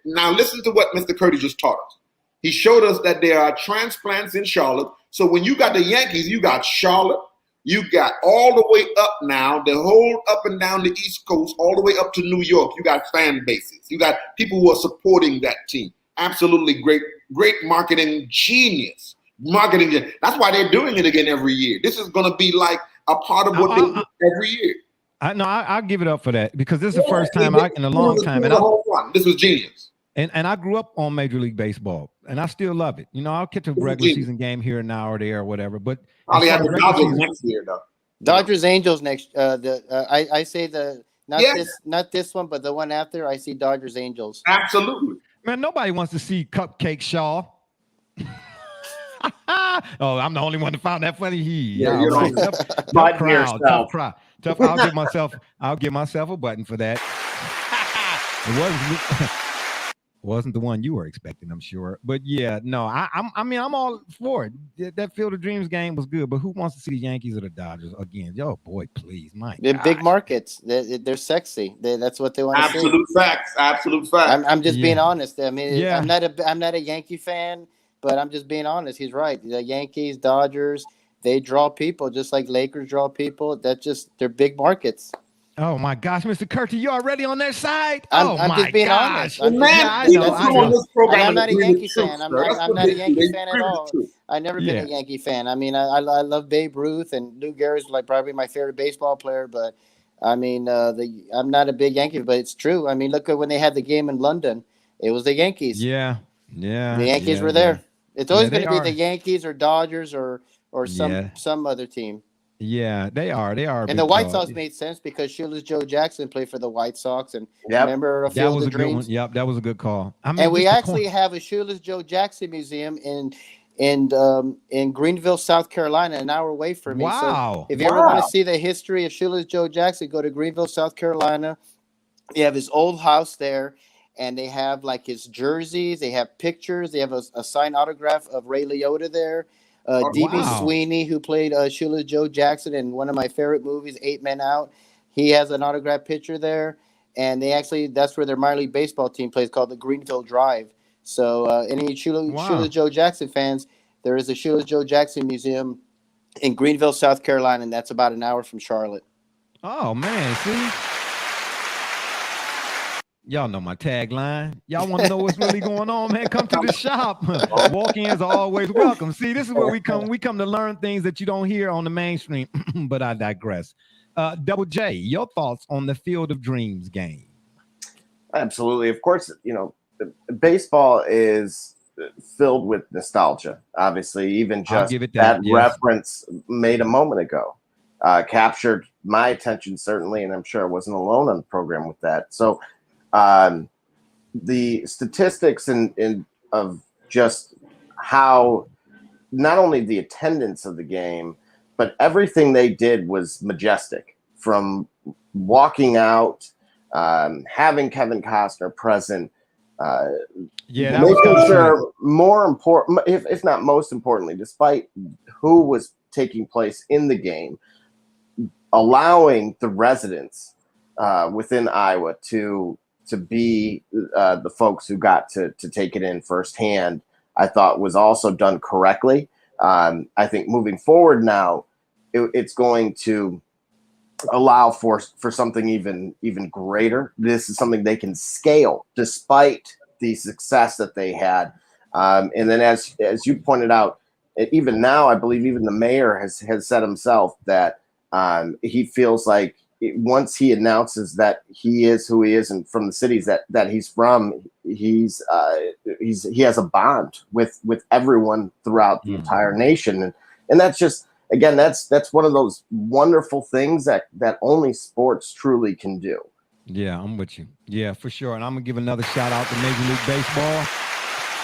Now listen to what Mr. Curti just taught us. He showed us that there are transplants in Charlotte. So when you got the Yankees, you got Charlotte. You got all the way up now, the whole up and down the East Coast, all the way up to New York. You got fan bases. You got people who are supporting that team. Absolutely great marketing genius. That's why they're doing it again every year. This is going to be like a part of what they do every year. I'll give it up for that, because this is the first time in a long time. This was genius. And I grew up on Major League Baseball, and I still love it. I'll catch a regular season game here and now or there or whatever. But probably have the Dodgers next year, though. Dodgers Angels next. I say not this one, but the one after. I see Dodgers Angels. Absolutely, man. Nobody wants to see Cupcake Shaw. Oh, I'm the only one that found that funny. You're right. Tough crowd. Tough. I'll give myself a button for that. Wasn't the one you were expecting, I'm sure. But yeah, no, I'm all for it. That Field of Dreams game was good, but who wants to see the Yankees or the Dodgers again? Yo, boy, please, They're big markets. They're sexy. That's what they want to see. Absolute facts. I'm just being honest. I mean, Yeah. I'm not a Yankee fan, but I'm just being honest. He's right. The Yankees, Dodgers, they draw people just like Lakers draw people. They're big markets. Oh my gosh, Mr. Curti, you already on their side? I'm just being honest. I'm not a Yankee fan. I'm not a Yankee fan at all. I've never been a Yankee fan. I mean, I love Babe Ruth, and Lou Gehrig's like probably my favorite baseball player. But I mean, I'm not a big Yankee, but it's true. I mean, look at when they had the game in London. It was the Yankees. Yeah. The Yankees were there. It's always going to be the Yankees or Dodgers or some other team. Yeah, they are. And the White Sox made sense because Shoeless Joe Jackson played for the White Sox, and remember a Field of Dreams. Good one. Yep, that was a good call. I mean, and we actually have a Shoeless Joe Jackson museum in Greenville, South Carolina, an hour away from me. Wow! So if you ever want to see the history of Shoeless Joe Jackson, go to Greenville, South Carolina. You have his old house there, and they have like his jerseys. They have pictures. They have a signed autograph of Ray Liotta there. D.B. Sweeney, who played Shoeless Joe Jackson in one of my favorite movies, 8 Men Out. He has an autographed picture there. And that's where their minor league baseball team plays, called the Greenville Drive. So any Shoeless Joe Jackson fans, there is a Shoeless Joe Jackson Museum in Greenville, South Carolina, and that's about an hour from Charlotte. Oh, man, see? Y'all know my tagline. Y'all want to know what's really going on, man? Come to the shop. Walk-ins are always welcome. See, this is where we come. We come to learn things that you don't hear on the mainstream. But I digress. Double J, your thoughts on the Field of Dreams game? Absolutely. Of course, baseball is filled with nostalgia. Obviously, even just that yes. reference made a moment ago captured my attention, certainly, and I'm sure I wasn't alone on the program with that. So the statistics of just how not only the attendance of the game, but everything they did was majestic. From walking out, having Kevin Costner present, making sure more important, if not most importantly, despite who was taking place in the game, allowing the residents within Iowa to be the folks who got to take it in firsthand, I thought was also done correctly. I think moving forward now, it's going to allow for something even greater. This is something they can scale despite the success that they had. And then as you pointed out, even now, I believe even the mayor has said himself that he feels like once he announces that he is who he is and from the cities that he's from, he has a bond with everyone throughout the entire nation. And that's just, again, that's one of those wonderful things that only sports truly can do. Yeah, I'm with you. Yeah, for sure. And I'm gonna give another shout out to Major League Baseball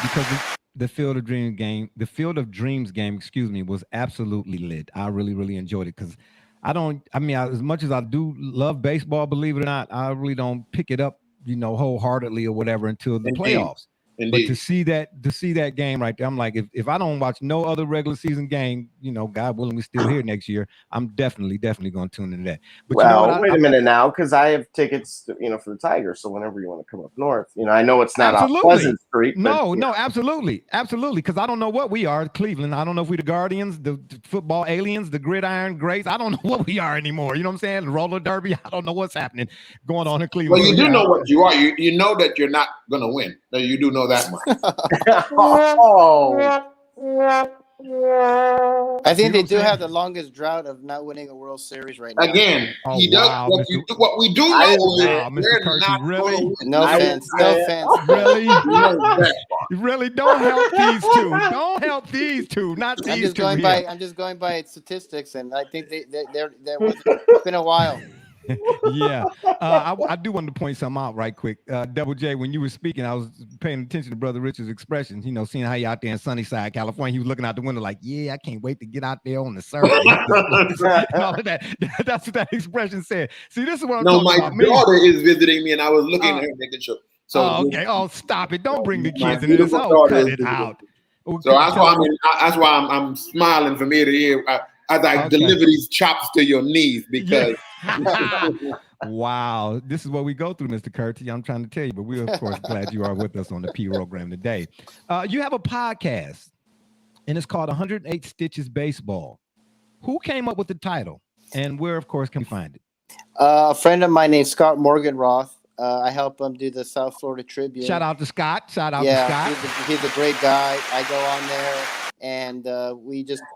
because the Field of Dreams game, was absolutely lit. I really, really enjoyed it because as much as I do love baseball, believe it or not, I really don't pick it up, wholeheartedly or whatever until the playoffs. But to see that game right there, I'm like, if I don't watch no other regular season game, God willing, we're still here next year, I'm definitely going to tune into that. But wait a minute now, because I have tickets, for the Tigers. So whenever you want to come up north, I know it's not a Pleasant Street. No, absolutely, because I don't know what we are, Cleveland. I don't know if we're the Guardians, the football aliens, the gridiron greats. I don't know what we are anymore. You know what I'm saying? The roller derby. I don't know what's happening going on in Cleveland. Well, you do know what you are. You know that you're not going to win. You do know that much. I think they do have the longest drought of not winning a World Series right now. Again, he does. Wow, what we do know is Mr. Curti, really? No offense. Really? Really, don't help these two. Don't help these two. Not these two. I'm just going by statistics, and I think it's been a while. Yeah, I do want to point something out right quick. Double J, when you were speaking, I was paying attention to Brother Richard's expressions. Seeing how you out there in Sunnyside, California, he was looking out the window like, "Yeah, I can't wait to get out there on the surface." And all of that. That's what that expression said. See, this is what I'm talking about. No, my daughter is visiting me, and I was looking at her, making sure. So, okay. Oh, stop it! Don't bring the kids into this. Oh, cut it out. So that's why I'm smiling from ear to ear as I deliver these chops to your knees because. Wow, this is what we go through, Mr. Curti. I'm trying to tell you, but we're of course glad you are with us on the P program today. You have a podcast, and it's called 108 Stitches Baseball. Who came up with the title, and where, of course, can we find it? A friend of mine named Scott Morganroth. I help him do the South Florida Tribune. Shout out to Scott. To Scott. He's a great guy. I go on there, and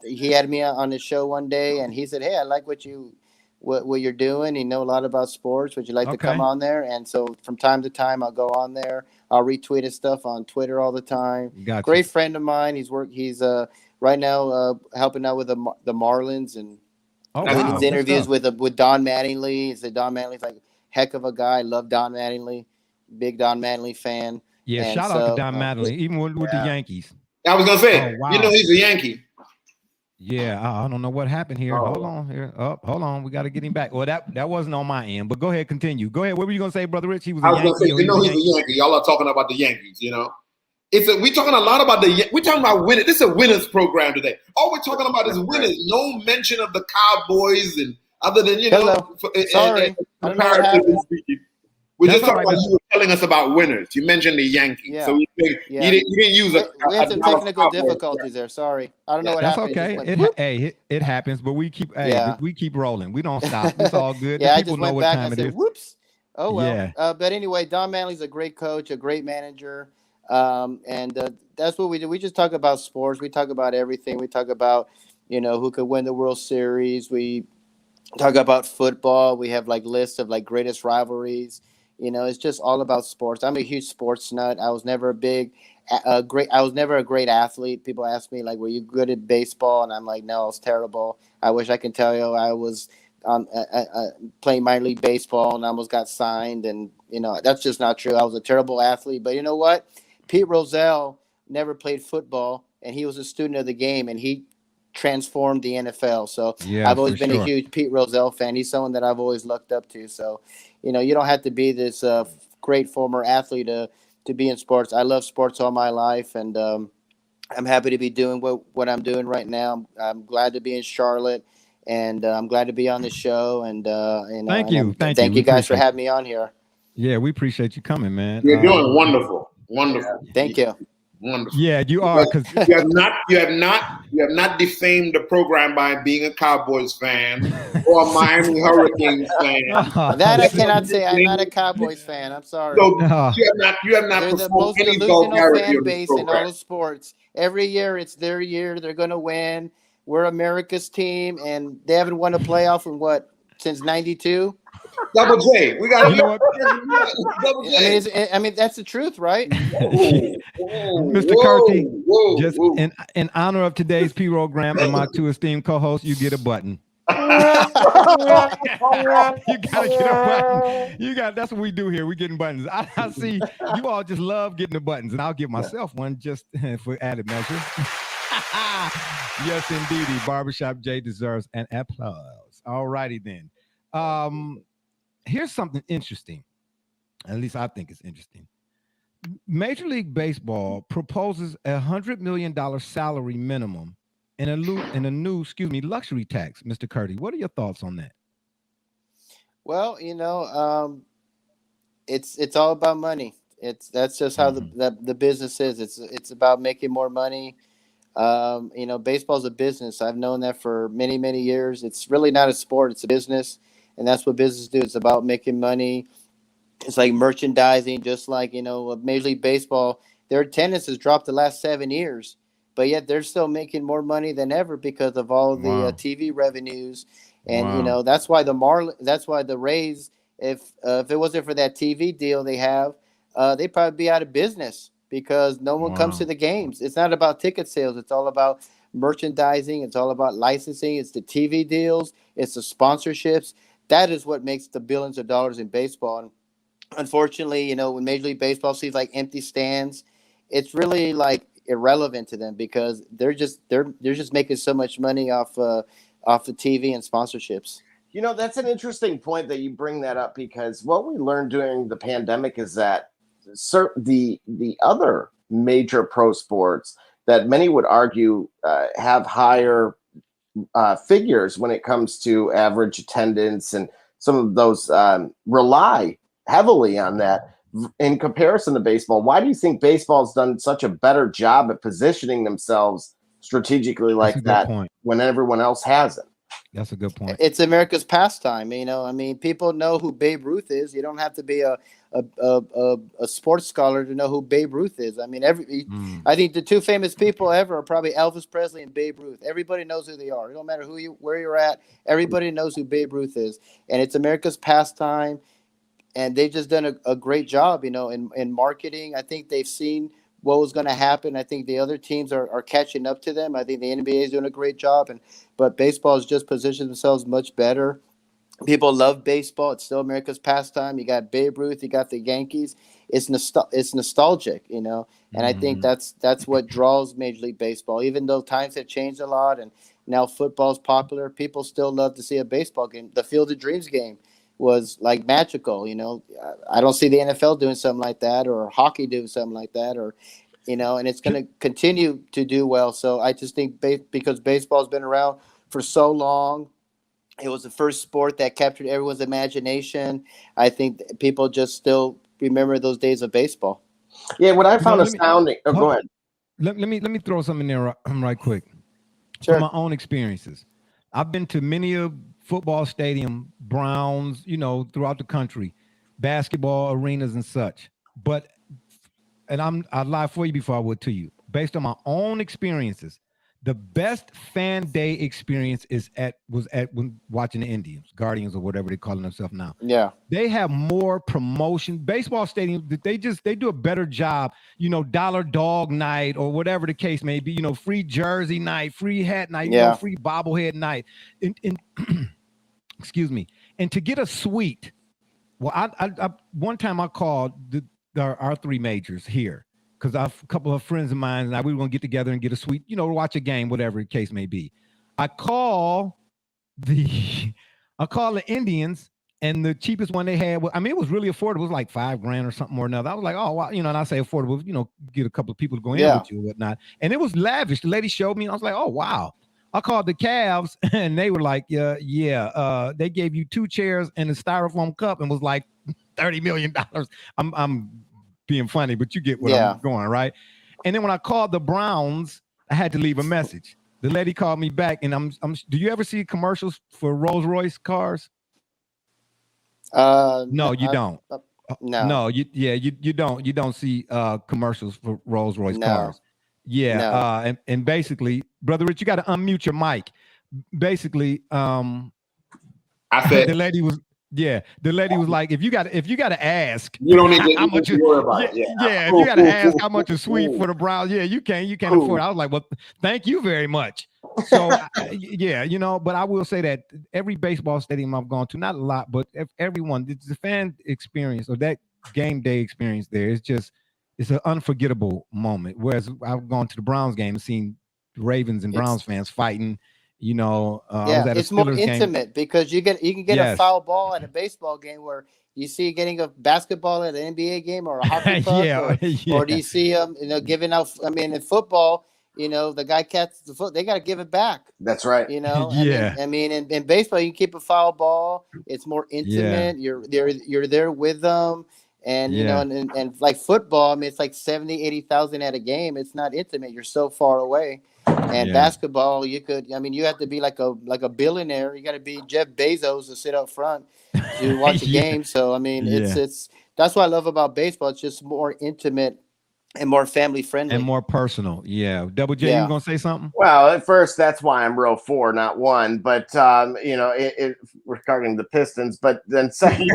he had me on his show one day, and he said, "Hey, I like what you're doing. You know a lot about sports. Would you like to come on there?" And so from time to time, I'll go on there. I'll retweet his stuff on Twitter all the time. Gotcha. Great friend of mine. He's right now helping out with the Marlins and doing interviews with Don Mattingly. He said Don Mattingly's like heck of a guy. I love Don Mattingly. Big Don Mattingly fan. Yeah, and shout out to Don Mattingly, even with the Yankees. I was gonna say, he's a Yankee. Yeah, I don't know what happened here. Hold on here. Hold on. We got to get him back. Well, that wasn't on my end, but go ahead, continue. Go ahead. What were you gonna say, Brother Rich? He was. I was gonna say, he's a Yankee. Y'all are talking about the Yankees. We talking a lot about we're talking about winning. This is a winners program today. All we're talking about is winners. No mention of the Cowboys and other than Sorry. We're just talking about you were telling us about winners. You mentioned the Yankees. Yeah. So you didn't use it. We had some technical difficulties there. Sorry. I don't know what happened. That's okay. It happens, but we keep rolling. We don't stop. It's all good. I just went back and said, whoops. Oh well. Yeah. But anyway, Don Manley's a great coach, a great manager, and that's what we do. We just talk about sports. We talk about everything. We talk about who could win the World Series. We talk about football. We have like lists of like greatest rivalries. It's just all about sports. I'm a huge sports nut. I was never I was never a great athlete. People ask me like, "Were you good at baseball?" And I'm like, "No, I was terrible." I wish I could tell you I was playing minor league baseball and I almost got signed, and that's just not true. I was a terrible athlete. But you know what? Pete Rozelle never played football, and he was a student of the game, and he transformed the NFL. So Yeah, I've always for been a sure. huge Pete Rozelle fan. He's someone that I've always looked up to. So, you don't have to be this great former athlete to be in sports. I love sports all my life, and I'm happy to be doing what I'm doing right now. I'm glad to be in Charlotte, and I'm glad to be on the show. And Thank you. Thank you. thank We you guys for appreciate having me on here. Yeah, we appreciate you coming, man. You're doing wonderful, wonderful, Thank you. wonderful. Yeah, you are, because You have not defamed the program by being a Cowboys fan or a Miami Hurricanes fan. That I cannot say. I'm not a Cowboys fan. I'm sorry. So you have not They're the performed most any delusional vulgarity fan on this base in all program. of sports. Every year, it's their year. They're going to win. We're America's team, and they haven't won a playoff in since '92. Double J, we got You know what? Double J. I mean, that's the truth, right? Mr. Curti, just in honor of today's program and my two esteemed co-hosts, you get a button. You gotta get a button. That's what we do here. We getting buttons. I see you all just love getting the buttons, and I'll give myself one just for added measure. Yes, indeedy. Barbershop J deserves an applause. All righty then. Here's something interesting. At least I think it's interesting. Major League Baseball proposes $100 million salary minimum and a new luxury tax. Mr. Curti, what are your thoughts on that? Well, it's all about money. That's just how the business is. It's about making more money. Baseball's a business. I've known that for many, many years. It's really not a sport. It's a business, and that's what business do. It's about making money. It's like merchandising, just like, Major League Baseball, their attendance has dropped the last 7 years, but yet they're still making more money than ever because of all the TV revenues. And, that's why that's why the Rays, if it wasn't for that TV deal they have, they'd probably be out of business because no one comes to the games. It's not about ticket sales. It's all about merchandising. It's all about licensing. It's the TV deals. It's the sponsorships. That is what makes the billions of dollars in baseball. And unfortunately, when Major League Baseball sees like empty stands, it's really like irrelevant to them because they're just making so much money off the TV and sponsorships. That's an interesting point that you bring that up because what we learned during the pandemic is that the other major pro sports that many would argue have higher figures when it comes to average attendance, and some of those rely heavily on that in comparison to baseball. Why do you think baseball's done such a better job at positioning themselves strategically like that when everyone else hasn't? That's a good point. It's America's pastime. People know who Babe Ruth is. You don't have to be a sports scholar to know who Babe Ruth is. I think the two famous people ever are probably Elvis Presley and Babe Ruth. Everybody knows who they are. It don't matter where you're at. Everybody knows who Babe Ruth is, and it's America's pastime. And they've just done a great job, in marketing. I think they've seen what was going to happen. I think the other teams are catching up to them. I think the NBA is doing a great job, but baseball has just positioned themselves much better. People love baseball. It's still America's pastime. You got Babe Ruth, you got the Yankees. It's nostalgic, and I think that's what draws Major League Baseball. Even though times have changed a lot and now football's popular, people still love to see a baseball game. The Field of Dreams game was like magical. I don't see the NFL doing something like that, or hockey doing something like that, or and it's going to continue to do well. So I just think because baseball's been around for so long, it was the first sport that captured everyone's imagination. I think people just still remember those days of baseball. Yeah, what I found astounding. Go ahead. Let me throw something in there right quick. Sure. From my own experiences, I've been to many of football stadium, Browns, throughout the country. basketball arenas and such. But, and I'd lie for you before I would to you. Based on my own experiences, the best fan day experience was at when watching the Indians, Guardians, or whatever they're calling themselves now. Yeah. They have more promotion. Baseball stadiums, they do a better job, dollar dog night or whatever the case may be, free jersey night, free hat night, free bobblehead night. And excuse me. And to get a suite, well, I one time I called our three majors here, because a couple of friends of mine and we were going to get together and get a suite, watch a game, whatever the case may be. I call the Indians, and the cheapest one they had, it was really affordable. It was like $5,000 or something or another. I was like, oh, wow, and I say affordable, get a couple of people to go in with you or whatnot. And it was lavish. The lady showed me, and I was like, oh, wow. I called the Cavs, and they were like, they gave you 2 chairs and a styrofoam cup, and was like $30 million. I'm being funny, but you get what I'm going, right? And then when I called the Browns, I had to leave a message. The lady called me back, and do you ever see commercials for Rolls-Royce cars? No, you don't. No, you don't see commercials for Rolls-Royce cars. Yeah, no. And basically, Brother Rich, you got to unmute your mic. Basically, I said the lady was like, if you got to ask, you don't need to how much worry about it. If you got to ask how much a suite for the Browns, you can't afford it. I was like, well, thank you very much. So but I will say that every baseball stadium I've gone to, not a lot, but everyone, the fan experience or that game day experience there is just, it's an unforgettable moment. Whereas I've gone to the Browns game and seen Ravens and Browns fans fighting. I was at it's more intimate because you can get a foul ball at a baseball game where you see getting a basketball at an NBA game or a hockey puck, or do you see them giving out? In football, the guy catches the foot, they got to give it back. That's right. In baseball, you can keep a foul ball. It's more intimate. You're there with them. And, and like football, it's like 70, 80,000 at a game. It's not intimate. You're so far away. And basketball, you have to be like a billionaire. You got to be Jeff Bezos to sit up front to watch a game. So, it's that's what I love about baseball. It's just more intimate and more family friendly and more personal. Yeah. Double J, you gonna say something? Well, at first, that's why I'm row 4, not 1. But regarding the Pistons, but then second,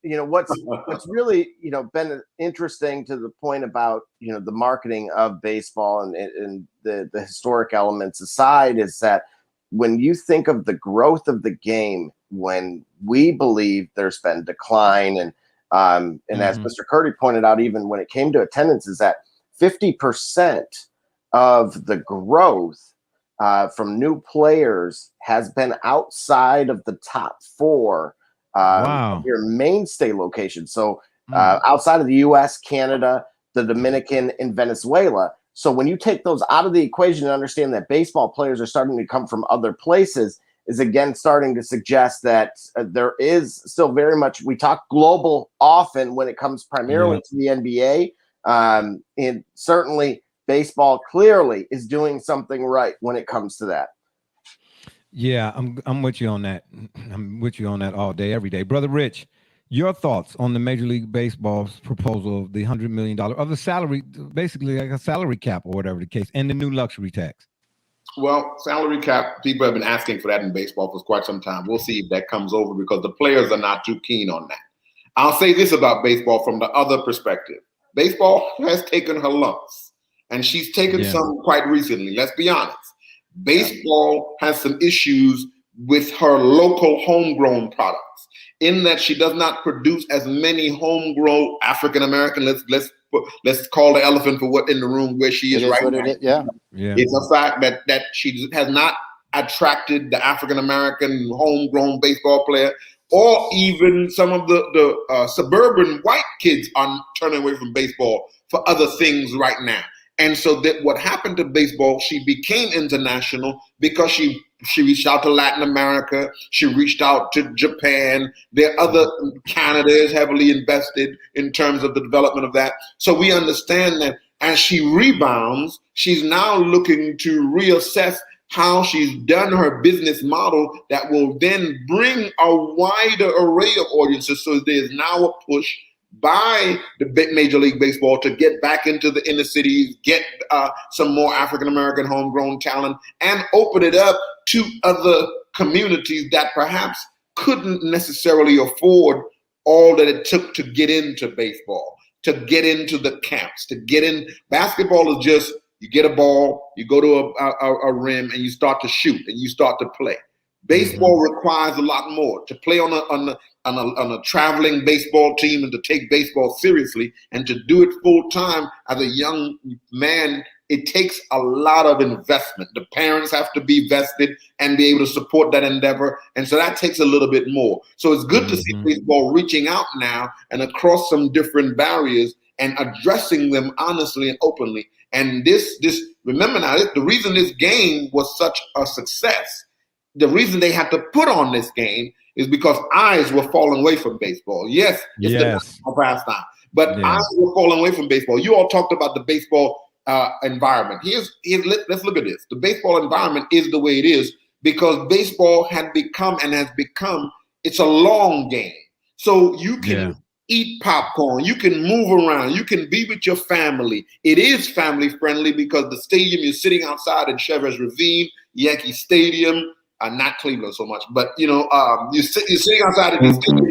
what's really been interesting to the point about the marketing of baseball and the historic elements aside is that when you think of the growth of the game, when we believe there's been decline and as Mr. Curti pointed out, even when it came to attendance, is that 50% of the growth from new players has been outside of the top 4 of your mainstay locations. So outside of the U.S., Canada, the Dominican, and Venezuela. So when you take those out of the equation and understand that baseball players are starting to come from other places, is again starting to suggest that there is still very much, we talk global often when it comes primarily to the NBA. And certainly baseball clearly is doing something right when it comes to that. Yeah, I'm with you on that. I'm with you on that all day, every day. Brother Rich, your thoughts on the Major League Baseball's proposal of the $100 million of the salary, basically like a salary cap or whatever the case, and the new luxury tax? Well, salary cap, people have been asking for that in baseball for quite some time. We'll see if that comes over because the players are not too keen on that. I'll say this about baseball from the other perspective. Baseball has taken her lumps, and she's taken some quite recently. Let's be honest. Baseball has some issues with her local homegrown products in that she does not produce as many homegrown African-American. Let's call the elephant for what in the room where she is right now. It's a fact that she has not attracted the African-American homegrown baseball player, or even some of the suburban white kids are turning away from baseball for other things right now. And so that what happened to baseball, she became international because she reached out to Latin America. She reached out to Japan. There are other, Canada is heavily invested in terms of the development of that. So we understand that as she rebounds, she's now looking to reassess how she's done her business model that will then bring a wider array of audiences. So there's now a push by the Major League Baseball to get back into the inner cities, get some more African-American homegrown talent, and open it up to other communities that perhaps couldn't necessarily afford all that it took to get into baseball, to get into the camps, to get in. Basketball is just, you get a ball, you go to a rim, and you start to shoot, and you start to play. Baseball requires a lot more. To play on a traveling baseball team and to take baseball seriously and to do it full time as a young man, it takes a lot of investment. The parents have to be vested and be able to support that endeavor. And so that takes a little bit more. So it's good to see baseball reaching out now and across some different barriers and addressing them honestly and openly. And this remember now, the reason this game was such a success, the reason they had to put on this game is because eyes were falling away from baseball. Yes, it's the national pastime, but eyes were falling away from baseball. You all talked about the baseball environment. Let's look at this. The baseball environment is the way it is because baseball had become and has become, it's a long game. So you can eat popcorn, you can move around, you can be with your family. It is family friendly because the stadium, you're sitting outside in Chavez Ravine, Yankee Stadium, not Cleveland so much, but you're sitting outside of the stadium,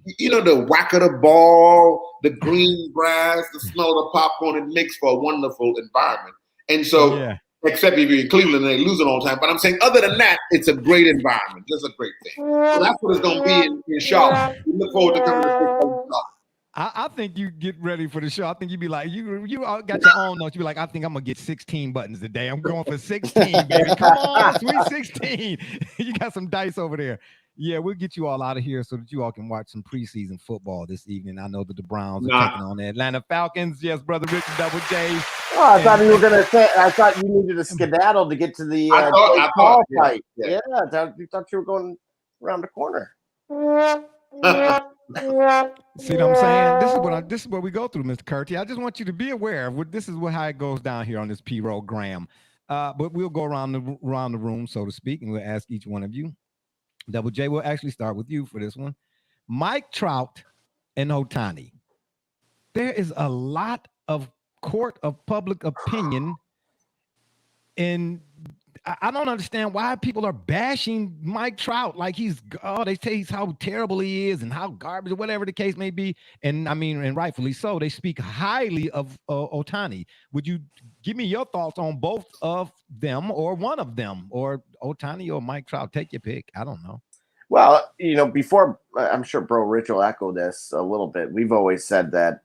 and the whack of the ball, the green grass, the smell of the popcorn, it makes for a wonderful environment. And so, except if you're in Cleveland and they lose it all the time. But I'm saying, other than that, it's a great environment. Just a great thing. So that's what it's going to be in Charlotte. We look forward to coming to Charlotte. I think you get ready for the show. I think you'd be like, you all got your own notes. You'd be like, I think I'm going to get 16 buttons today. I'm going for 16, baby. Come on, sweet 16. You got some dice over there. Yeah, we'll get you all out of here so that you all can watch some preseason football this evening. I know that the Browns are taking on the Atlanta Falcons. Yes, brother Rick Double J. Oh, I thought you were going to say. I thought you needed a skedaddle to get to the fight. Yeah, I thought you were going around the corner. See what I'm saying? This is what we go through, Mr. Curti. I just want you to be aware of this is how it goes down here on this P-Rogram. But we'll go around the room, so to speak, and we'll ask each one of you. Double J, we'll actually start with you for this one. Mike Trout and Ohtani. There is a lot of court of public opinion, and I don't understand why people are bashing Mike Trout like they say how terrible he is and how garbage or whatever the case may be. And I mean, and rightfully so, they speak highly of Ohtani. Would you give me your thoughts on both of them or one of them, or Ohtani or Mike Trout? Take your pick. I don't know. Well, before, I'm sure Bro Rich will echo this a little bit. We've always said that,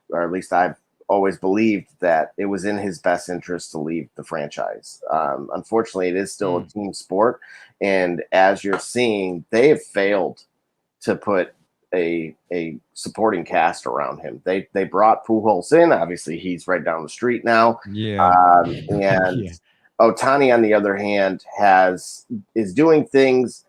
or at least I've always believed that it was in his best interest to leave the franchise. Unfortunately, it is still a team sport. And as you're seeing, they have failed to put a supporting cast around him. They brought Pujols in. Obviously, he's right down the street now. Ohtani, on the other hand, is doing things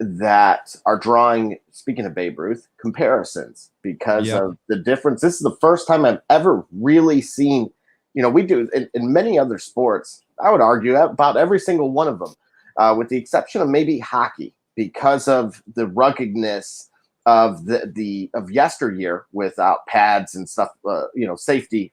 that are drawing, speaking of Babe Ruth, comparisons because of the difference. This is the first time I've ever really seen, we do in many other sports, I would argue about every single one of them, with the exception of maybe hockey, because of the ruggedness of of yesteryear without pads and stuff, safety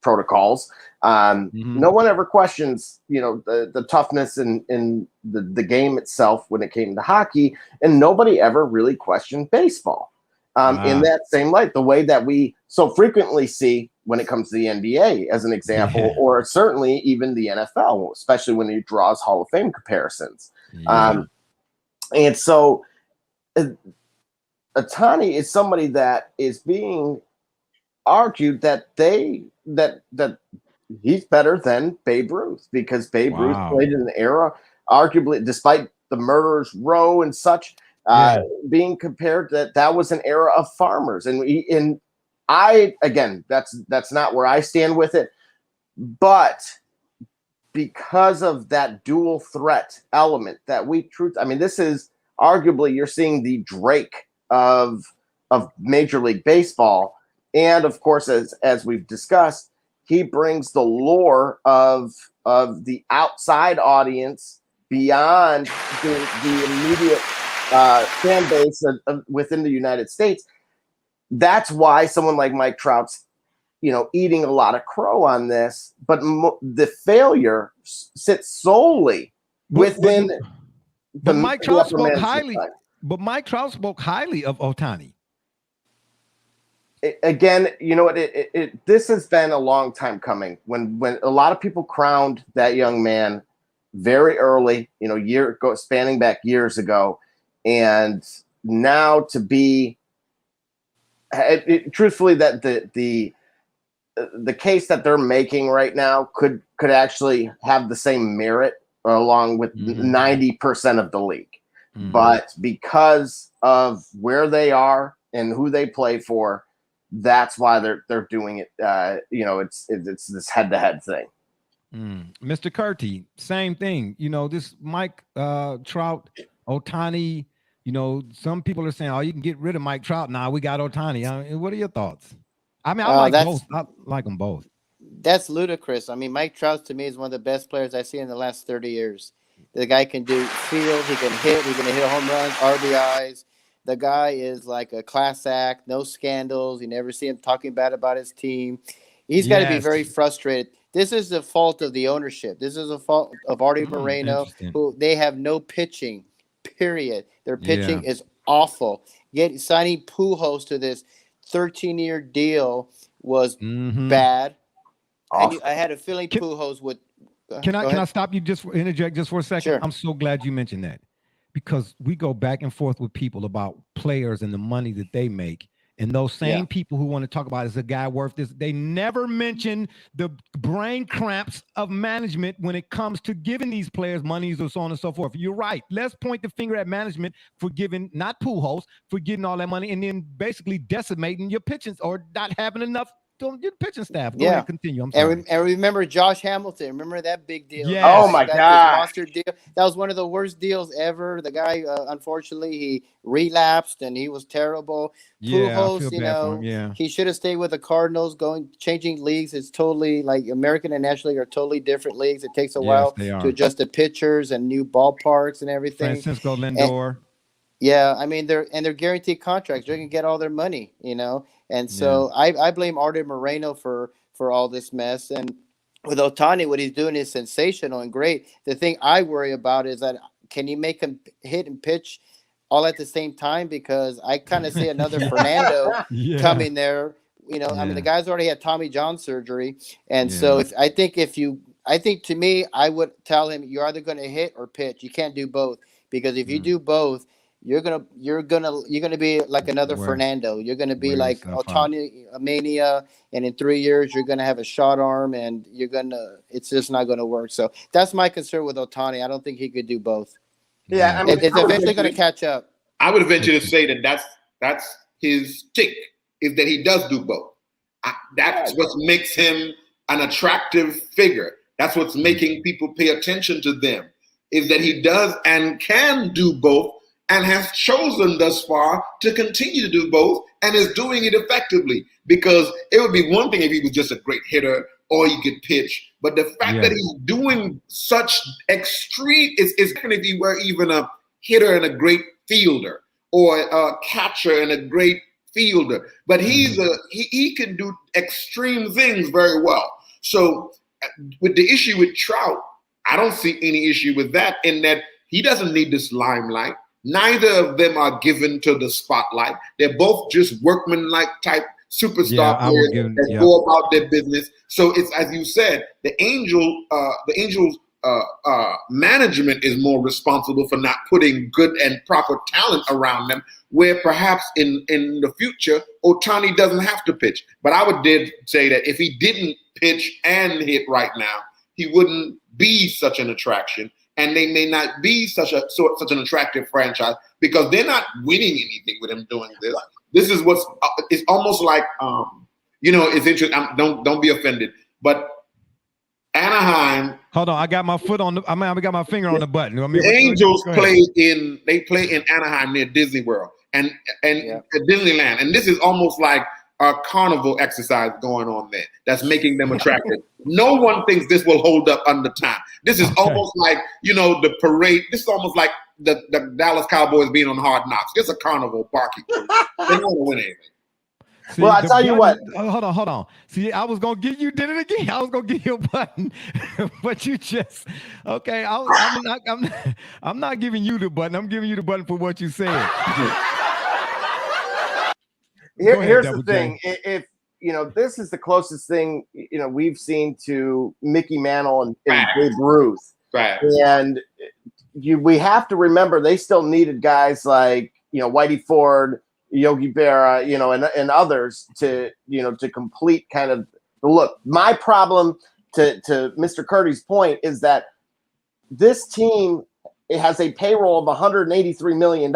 protocols. No one ever questions, the toughness in the game itself when it came to hockey, and nobody ever really questioned baseball in that same light, the way that we so frequently see when it comes to the NBA as an example, or certainly even the NFL, especially when he draws Hall of Fame comparisons. And so Ohtani is somebody that is being argued that that he's better than Babe Ruth, because Babe Ruth played in an era, arguably, despite the murderers row and such, being compared that was an era of farmers. And I, again, that's not where I stand with it, but because of that dual threat element that this is arguably, you're seeing the Drake of Major League Baseball. And of course, as we've discussed, he brings the lore of the outside audience beyond the immediate fan base within the United States. That's why someone like Mike Trout's, eating a lot of crow on this. But the failure sits solely within. But Mike Trout spoke highly. But Mike Trout spoke highly of Ohtani. Again, this has been a long time coming. When a lot of people crowned that young man very early, spanning back years ago, and now to be, truthfully, that the case that they're making right now could actually have the same merit along with 90% of the league. But because of where they are and who they play for, that's why they're doing it. It's this head-to-head thing. Mr. Curti, same thing. This Mike Trout, Ohtani. Some people are saying, "Oh, you can get rid of Mike Trout now. We got Ohtani." What are your thoughts? I mean, I like both. I like them both. That's ludicrous. I mean, Mike Trout to me is one of the best players I've seen in the last 30 years. The guy can do field. He can hit home runs, RBIs. The guy is like a class act, no scandals. You never see him talking bad about his team. He's got to be very frustrated. This is the fault of the ownership. This is the fault of Artie Moreno, who they have no pitching, period. Their pitching is awful. Signing Pujols to this 13-year deal was bad. I had a feeling Pujols would. Can I stop you interject just for a second? Sure. I'm so glad you mentioned that, because we go back and forth with people about players and the money that they make. And those same people who want to talk about, is a guy worth this? They never mention the brain cramps of management when it comes to giving these players monies or so on and so forth. You're right. Let's point the finger at management for giving, not Pujols, for getting all that money and then basically decimating your pitching or not having enough your pitching staff. Go ahead, continue. I'm sorry. And remember Josh Hamilton. Remember that big deal? Yes. Oh my God! Monster deal. That was one of the worst deals ever. The guy, unfortunately, he relapsed and he was terrible. Pujols, he should have stayed with the Cardinals. Changing leagues is totally like American and National League are totally different leagues. It takes a while to adjust the pitchers and new ballparks and everything. Francisco Lindor. I mean they're guaranteed contracts. They're gonna get all their money, And so I blame Artie Moreno for all this mess. And with Ohtani, what he's doing is sensational and great. The thing I worry about is that can you make him hit and pitch all at the same time? Because I kind of see another Fernando coming there. I mean the guy's already had Tommy John surgery, and so I think to me I would tell him you're either going to hit or pitch. You can't do both, because if you do both, you're gonna be like another Fernando. You're gonna be like Ohtani mania, and in 3 years you're gonna have a shot arm, and it's just not gonna work. So that's my concern with Ohtani. I don't think he could do both. Yeah, I mean, it's eventually gonna catch up. I would venture to say that's his tick, is that he does do both. That's what makes him an attractive figure. That's what's making people pay attention to them, is that he does and can do both, and has chosen thus far to continue to do both, and is doing it effectively. Because it would be one thing if he was just a great hitter or he could pitch, but the fact that he's doing such extreme is different if he were even a hitter and a great fielder, or a catcher and a great fielder. But he can do extreme things very well. So with the issue with Trout, I don't see any issue with that, in that he doesn't need this limelight. Neither of them are given to the spotlight. They're both just workman-like type superstar players that go about their business. So it's, as you said, the Angels management is more responsible for not putting good and proper talent around them, where perhaps in the future, Ohtani doesn't have to pitch. But I would say that if he didn't pitch and hit right now, he wouldn't be such an attraction. And they may not be such an attractive franchise, because they're not winning anything with him doing this. This is it's almost like, it's interesting. Don't be offended, but Anaheim. Hold on, I got my foot on I got my finger on the button. The Angels play in Anaheim near Disney World and at Disneyland, and this is almost like carnival exercise going on there that's making them attractive. No one thinks this will hold up under time. This is almost like, the parade. This is almost like the Dallas Cowboys being on Hard Knocks. It's a carnival barking. They don't want to win anything. See, well, I tell you what. Hold on. See, I was gonna give you did it again. I was gonna give you a button, but you just okay. I'm not giving you the button. I'm giving you the button for what you said. Here's the thing. If this is the closest thing we've seen to Mickey Mantle and Babe Ruth, right? And we have to remember they still needed guys like Whitey Ford, Yogi Berra, and others to complete kind of the look. My problem to Mr. Curti's point is that this team has a payroll of $183 million.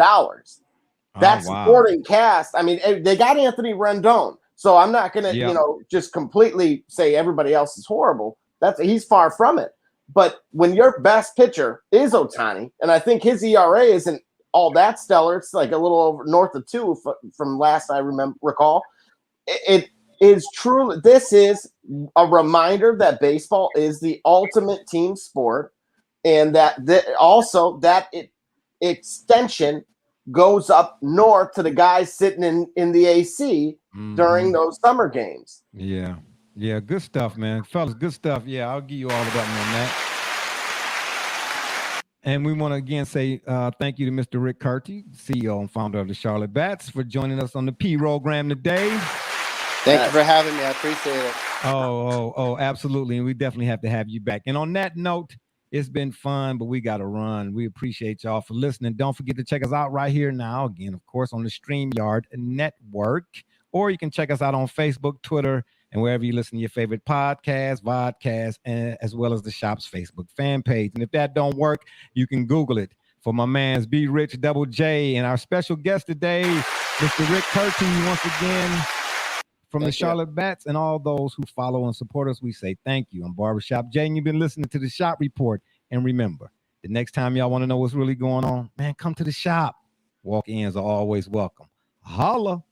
That supporting cast. I mean, they got Anthony Rendon, so I'm not going to just completely say everybody else is horrible. He's far from it. But when your best pitcher is Ohtani, and I think his ERA isn't all that stellar. It's like a little over north of 2 from last I recall. It is truly. This is a reminder that baseball is the ultimate team sport, and that also that extension goes up north to the guys sitting in the AC during those summer games. Yeah, good stuff, man, fellas. Good stuff. Yeah, I'll give you all the button on that. And we want to again say thank you to Mr. Rick Curti, CEO and founder of the Charlotte Bats, for joining us on the P-Rogram today. Thank you for having me. I appreciate it. Oh, absolutely. And we definitely have to have you back. And on that note, it's been fun, but we got to run. We appreciate y'all for listening. Don't forget to check us out right here now. Again, of course, on the StreamYard Network. Or you can check us out on Facebook, Twitter, and wherever you listen to your favorite podcasts, vodcasts, and as well as the shop's Facebook fan page. And if that don't work, you can Google it. For my man's B Rich Double J and our special guest today, Mr. Rick Curti, once again from the Charlotte Bats, and all those who follow and support us, we say thank you. I'm Barbershop Jay, and you've been listening to the Shop Report. And remember, the next time y'all want to know what's really going on, man, come to the shop. Walk-ins are always welcome. Holla.